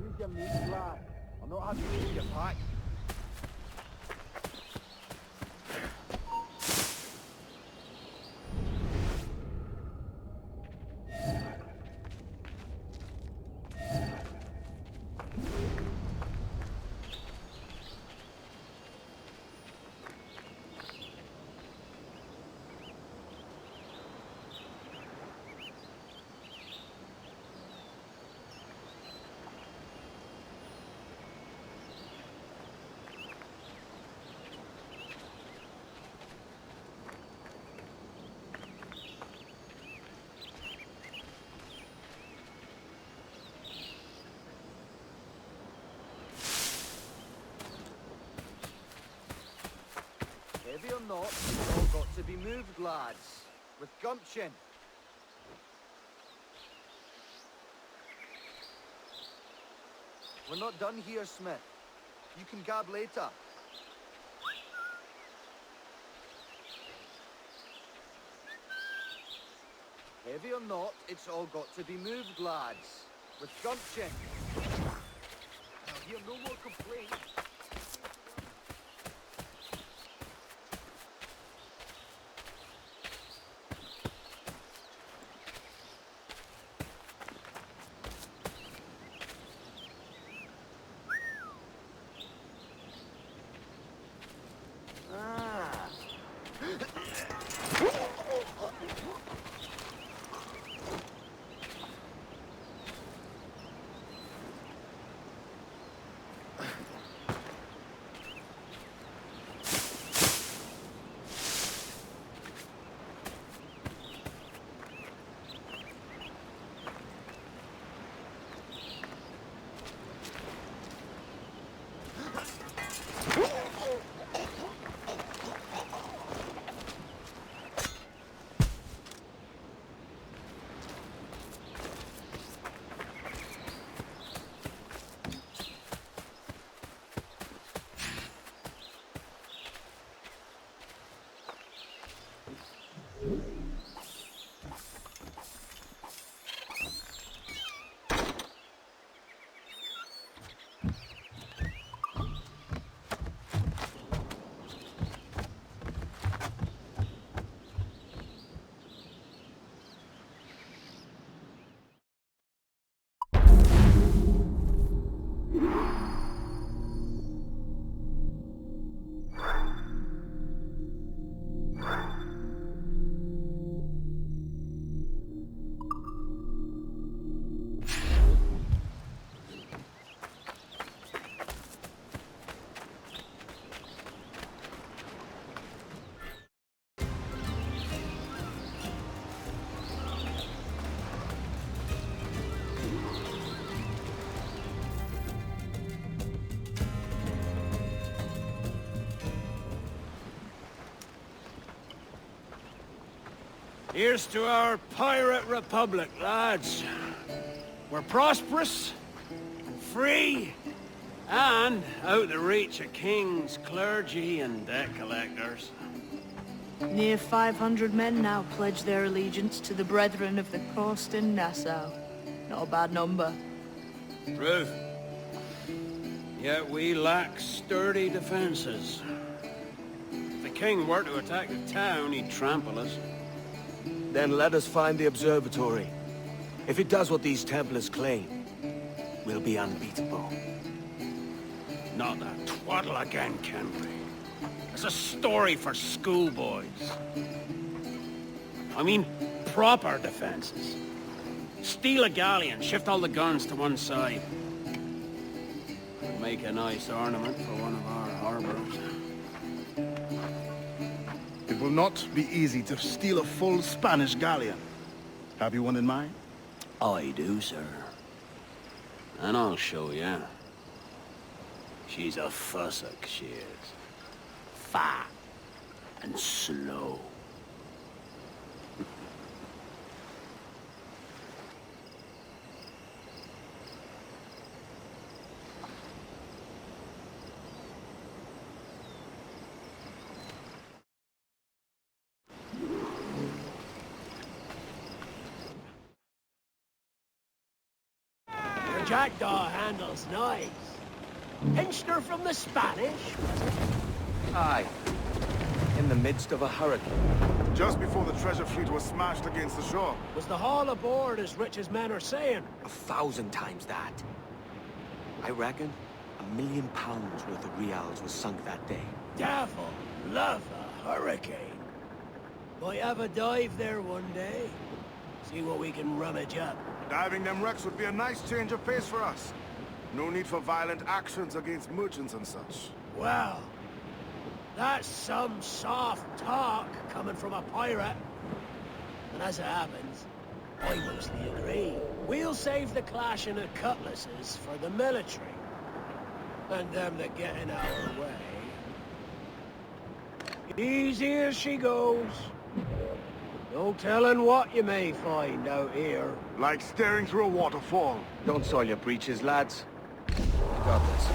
Speaker 17: Use your knees, lad. I'll not have you through your back. Heavy or not, it's all got to be moved, lads. With gumption. We're not done here, Smith. You can gab later. Heavy or not, it's all got to be moved, lads. With gumption. I'll hear no more complaints.
Speaker 3: Here's to our pirate republic, lads. We're prosperous, free, and out the reach of kings, clergy, and debt collectors.
Speaker 11: Near 500 men now pledge their allegiance to the Brethren of the Coast in Nassau. Not a bad number.
Speaker 3: Truth. Yet we lack sturdy defenses. If the king were to attack the town, he'd trample us.
Speaker 12: Then let us find the observatory. If it does what these Templars claim, we'll be unbeatable.
Speaker 3: Not that twaddle again, can we? It's a story for schoolboys. I mean, proper defenses. Steal a galleon, shift all the guns to one side. Make a nice ornament for one of our harbors.
Speaker 2: It will not be easy to steal a full Spanish galleon. Have you one in mind?
Speaker 3: I do, sir. And I'll show you. She's a fussock, she is. Fat and slow.
Speaker 10: Jackdaw handles nice. Pinched her from the Spanish, was it?
Speaker 12: Aye. In the midst of a hurricane.
Speaker 2: Just before the treasure fleet was smashed against the shore.
Speaker 10: Was the haul aboard as rich as men are saying?
Speaker 12: 1,000 times that. I reckon £1 million worth of reals was sunk that day.
Speaker 10: Devil love a hurricane. Might have a dive there one day. See what we can rummage up.
Speaker 2: Diving them wrecks would be a nice change of pace for us. No need for violent actions against merchants and such.
Speaker 10: Well, that's some soft talk coming from a pirate. And as it happens, I mostly agree. We'll save the clashing of cutlasses for the military. And them that get in our way. Easy as she goes. No telling what you may find out here.
Speaker 2: Like staring through a waterfall.
Speaker 12: Don't soil your breeches, lads. We got this.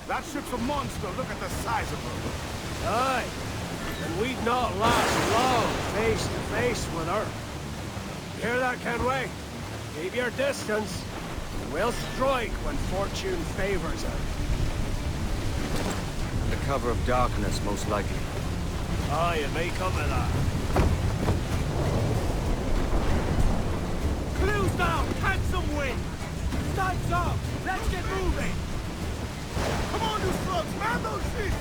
Speaker 2: That ship's a monster. Look at the size of her.
Speaker 10: Aye. And we'd not last long face to face with her. Hear that, Kenway? Keep your distance. We'll strike when fortune favors us.
Speaker 1: The cover of darkness, most likely.
Speaker 10: Aye, it may come to that.
Speaker 9: Clues down! Catch some wind! Studs up! Let's get moving!
Speaker 2: Come on, you slugs! Man those sheets!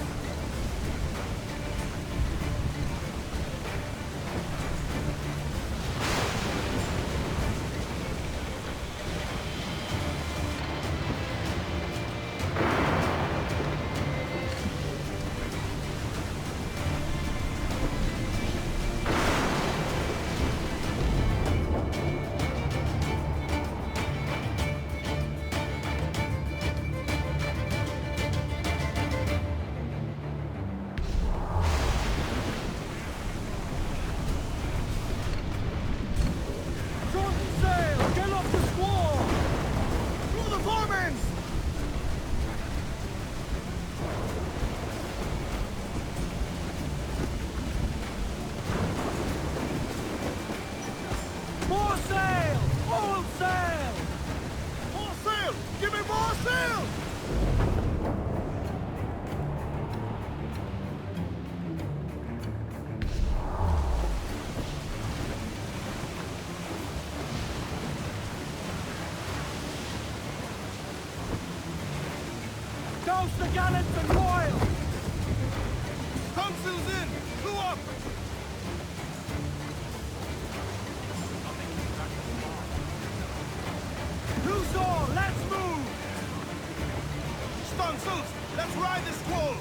Speaker 9: More sail! All sail!
Speaker 2: More sail! Give me more sail!
Speaker 9: Douse the gallants and royals!
Speaker 2: Topsails in! Crew up!
Speaker 9: Loose all! Let's move!
Speaker 2: Stunsails! Let's ride this squall!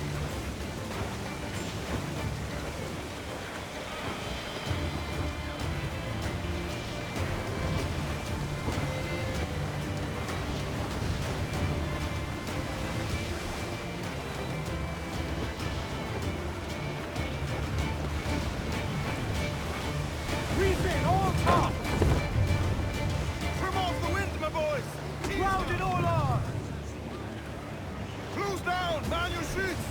Speaker 9: Reef in, all top!
Speaker 2: Trim off the wind, my boys!
Speaker 9: Ground it all on!
Speaker 2: Close down! Man your sheets!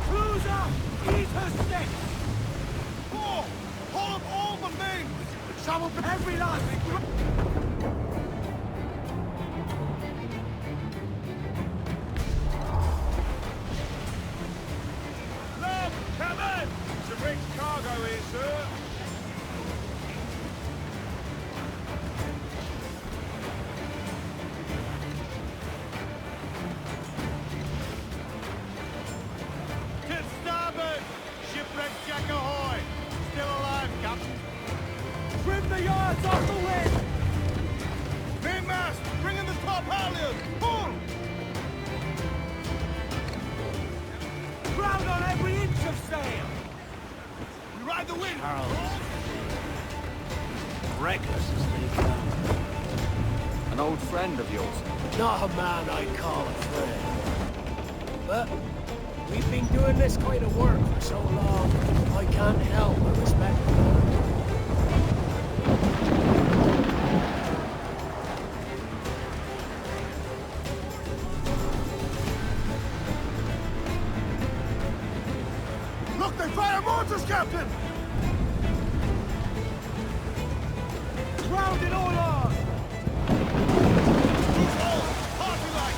Speaker 9: Cruise up! Eat her sticks!
Speaker 2: Oh! Haul up all the main!
Speaker 9: Shovel every last...
Speaker 8: Look, come in! Some rich cargo here, sir. To starboard! Shipwreck Jack ahoy! Still alive, Captain.
Speaker 9: Trim the yards off the wind!
Speaker 2: Mainmast! Bring in the top halyards! Pull!
Speaker 9: Ground on every inch of sail!
Speaker 2: We ride the wind!
Speaker 10: Reckless as they come.
Speaker 12: An old friend of yours?
Speaker 10: Not a man I'd call a friend. But we've been doing this kind of work for so long, I can't help but respect him.
Speaker 2: Look, they fire mortars, Captain!
Speaker 9: Ground it all on!
Speaker 2: Loose all! Party like!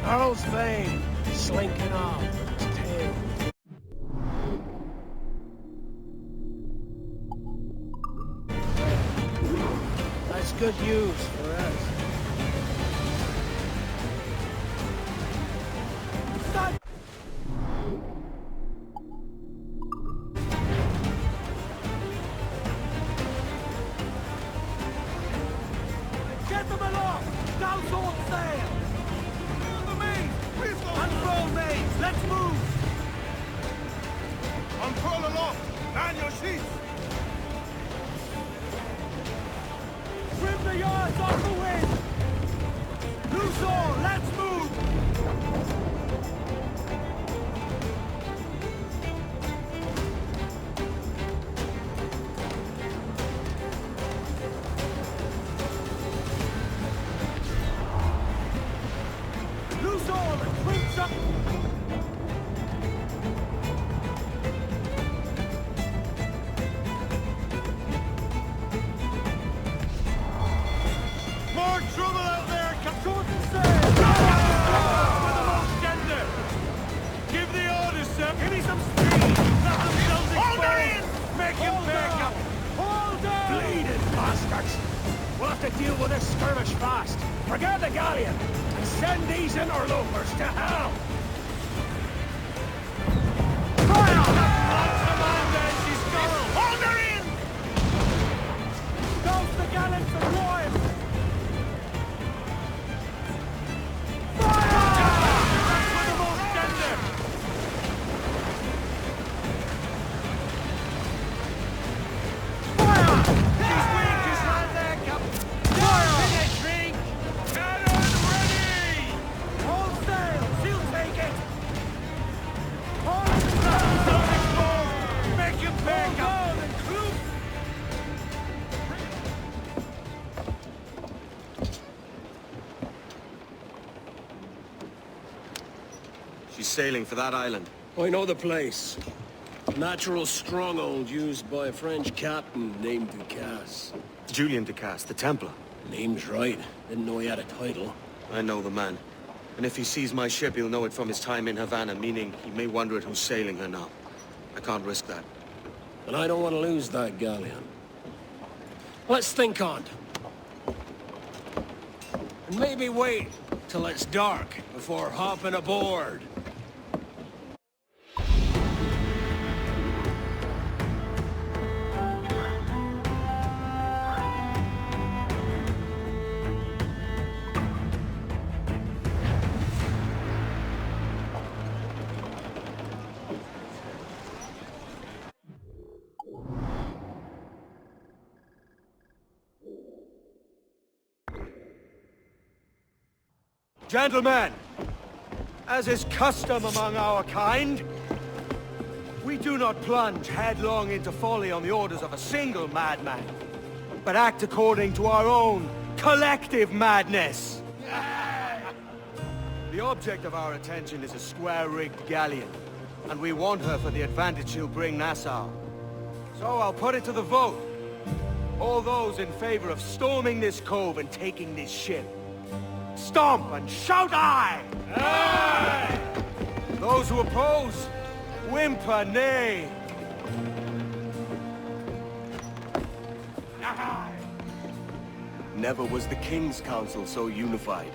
Speaker 10: Charles Vane, slinking off with his tail. That's good news for us.
Speaker 2: Unfurl aloft! Man your sheets!
Speaker 9: Trim the yards off the wind! Loose all, let's move! Loose all and clinch up!
Speaker 8: More trouble out there!
Speaker 9: Shorten sail!
Speaker 8: Give the orders, sir! Give me some speed! Let themselves exposed! Make him back up!
Speaker 9: Hold down!
Speaker 10: Bleeding bastards! We'll have to deal with this skirmish fast. Forget the galleon, and send these interlopers to hell!
Speaker 8: Hold her in!
Speaker 9: Douse the gallants and royals! Hold sail! She'll take it! Hold the sail!
Speaker 8: Make him back up!
Speaker 9: Hold and cloop!
Speaker 12: She's sailing for that island.
Speaker 3: I know the place. Natural stronghold used by a French captain named Ducasse.
Speaker 12: Julian Ducasse, the Templar.
Speaker 3: Name's right. Didn't know he had a title.
Speaker 12: I know the man. And if he sees my ship, he'll know it from his time in Havana, meaning he may wonder at who's sailing her now. I can't risk that.
Speaker 3: And I don't want to lose that galleon. Let's think on it. And maybe wait till it's dark before hopping aboard.
Speaker 1: Gentlemen, as is custom among our kind, we do not plunge headlong into folly on the orders of a single madman, but act according to our own collective madness. The object of our attention is a square-rigged galleon, and we want her for the advantage she'll bring Nassau. So I'll put it to the vote. All those in favor of storming this cove and taking this ship, stomp and shout aye! Aye! Those who oppose, whimper nay. Aye!
Speaker 12: Never was the King's Council so unified.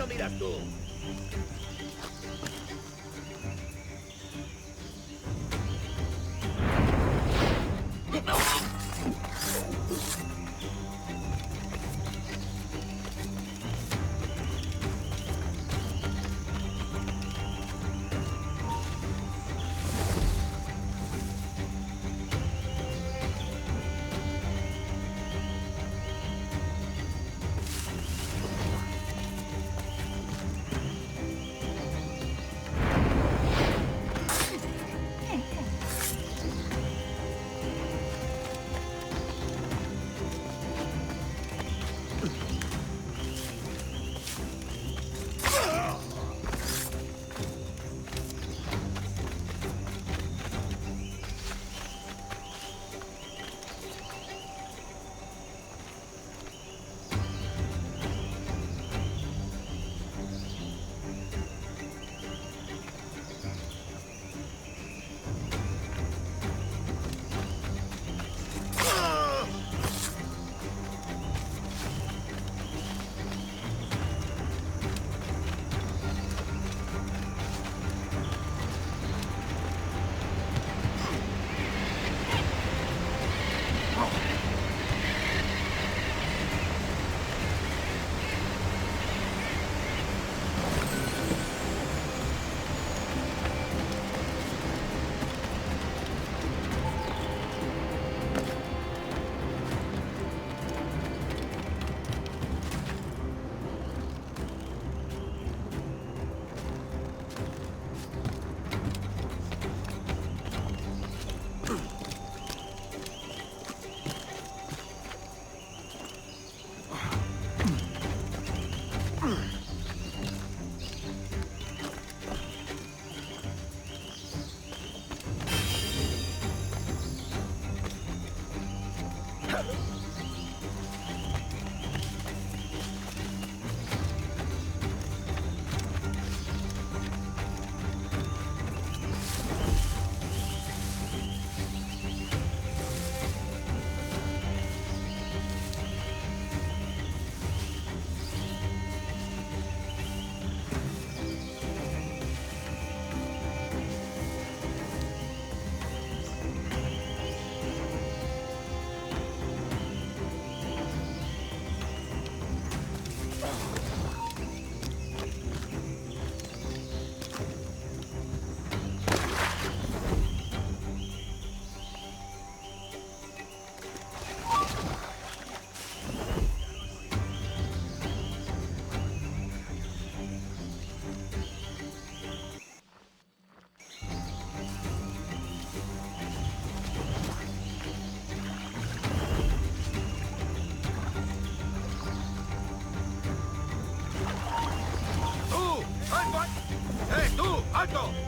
Speaker 10: lo miras tú.
Speaker 14: ¡Alto!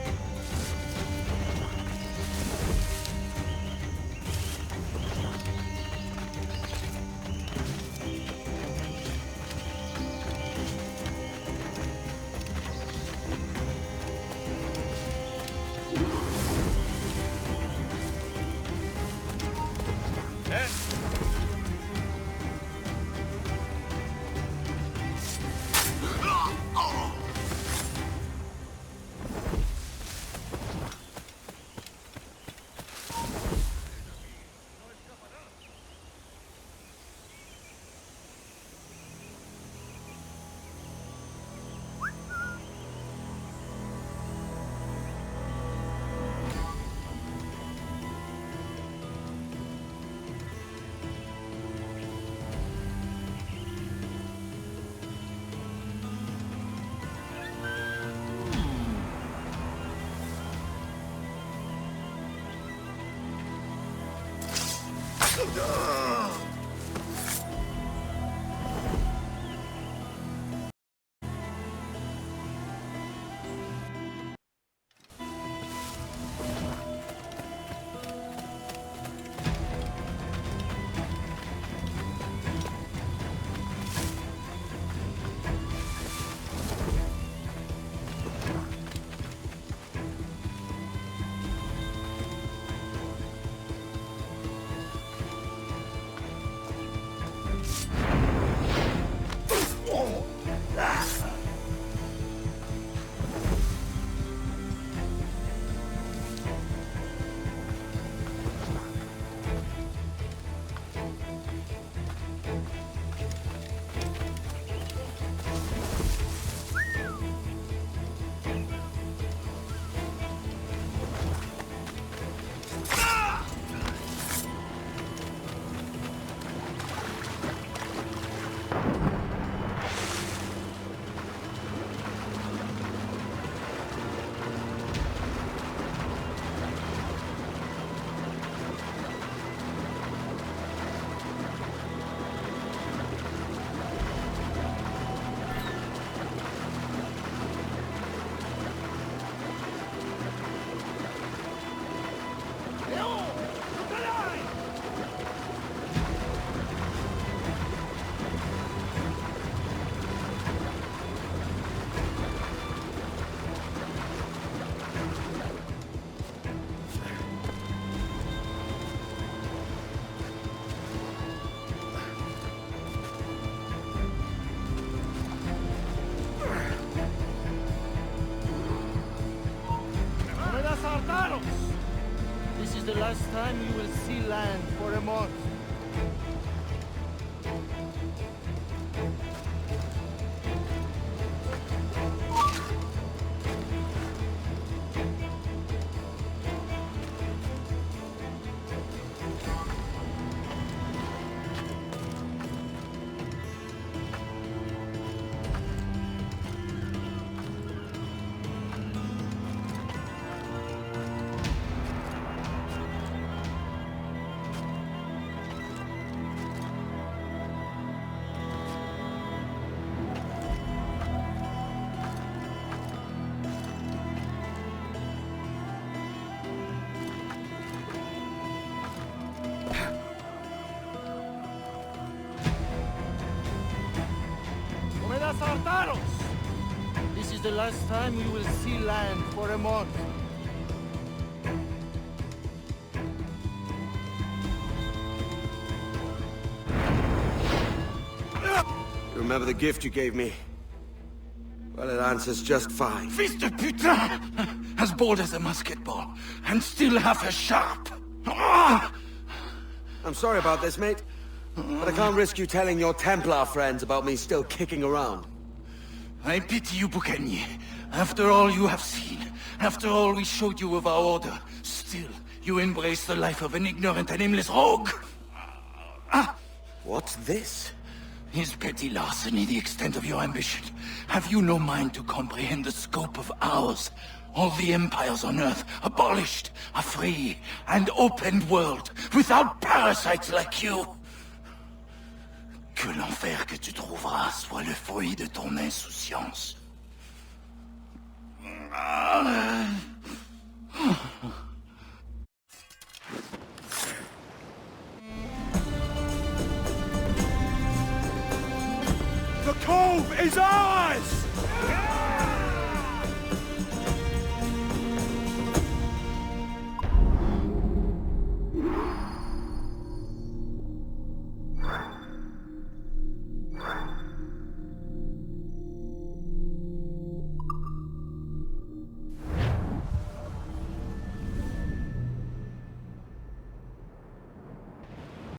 Speaker 17: This is the last time you will see land for a month. This is the last time we will see land for a month.
Speaker 12: You remember the gift you gave me? Well, it answers just fine.
Speaker 9: Fils de putain! As bold as a musket ball, and still half as sharp. Ah!
Speaker 12: I'm sorry about this, mate. But I can't risk you telling your Templar friends about me still kicking around.
Speaker 9: I pity you, Boucanier. After all you have seen, after all we showed you of our order, still you embrace the life of an ignorant and aimless rogue.
Speaker 12: What's this?
Speaker 9: Is petty larceny the extent of your ambition? Have you no mind to comprehend the scope of ours? All the empires on Earth abolished, a free and open world, without parasites like you. Que l'enfer que tu trouveras soit le fruit de ton insouciance.
Speaker 1: The cove is ours!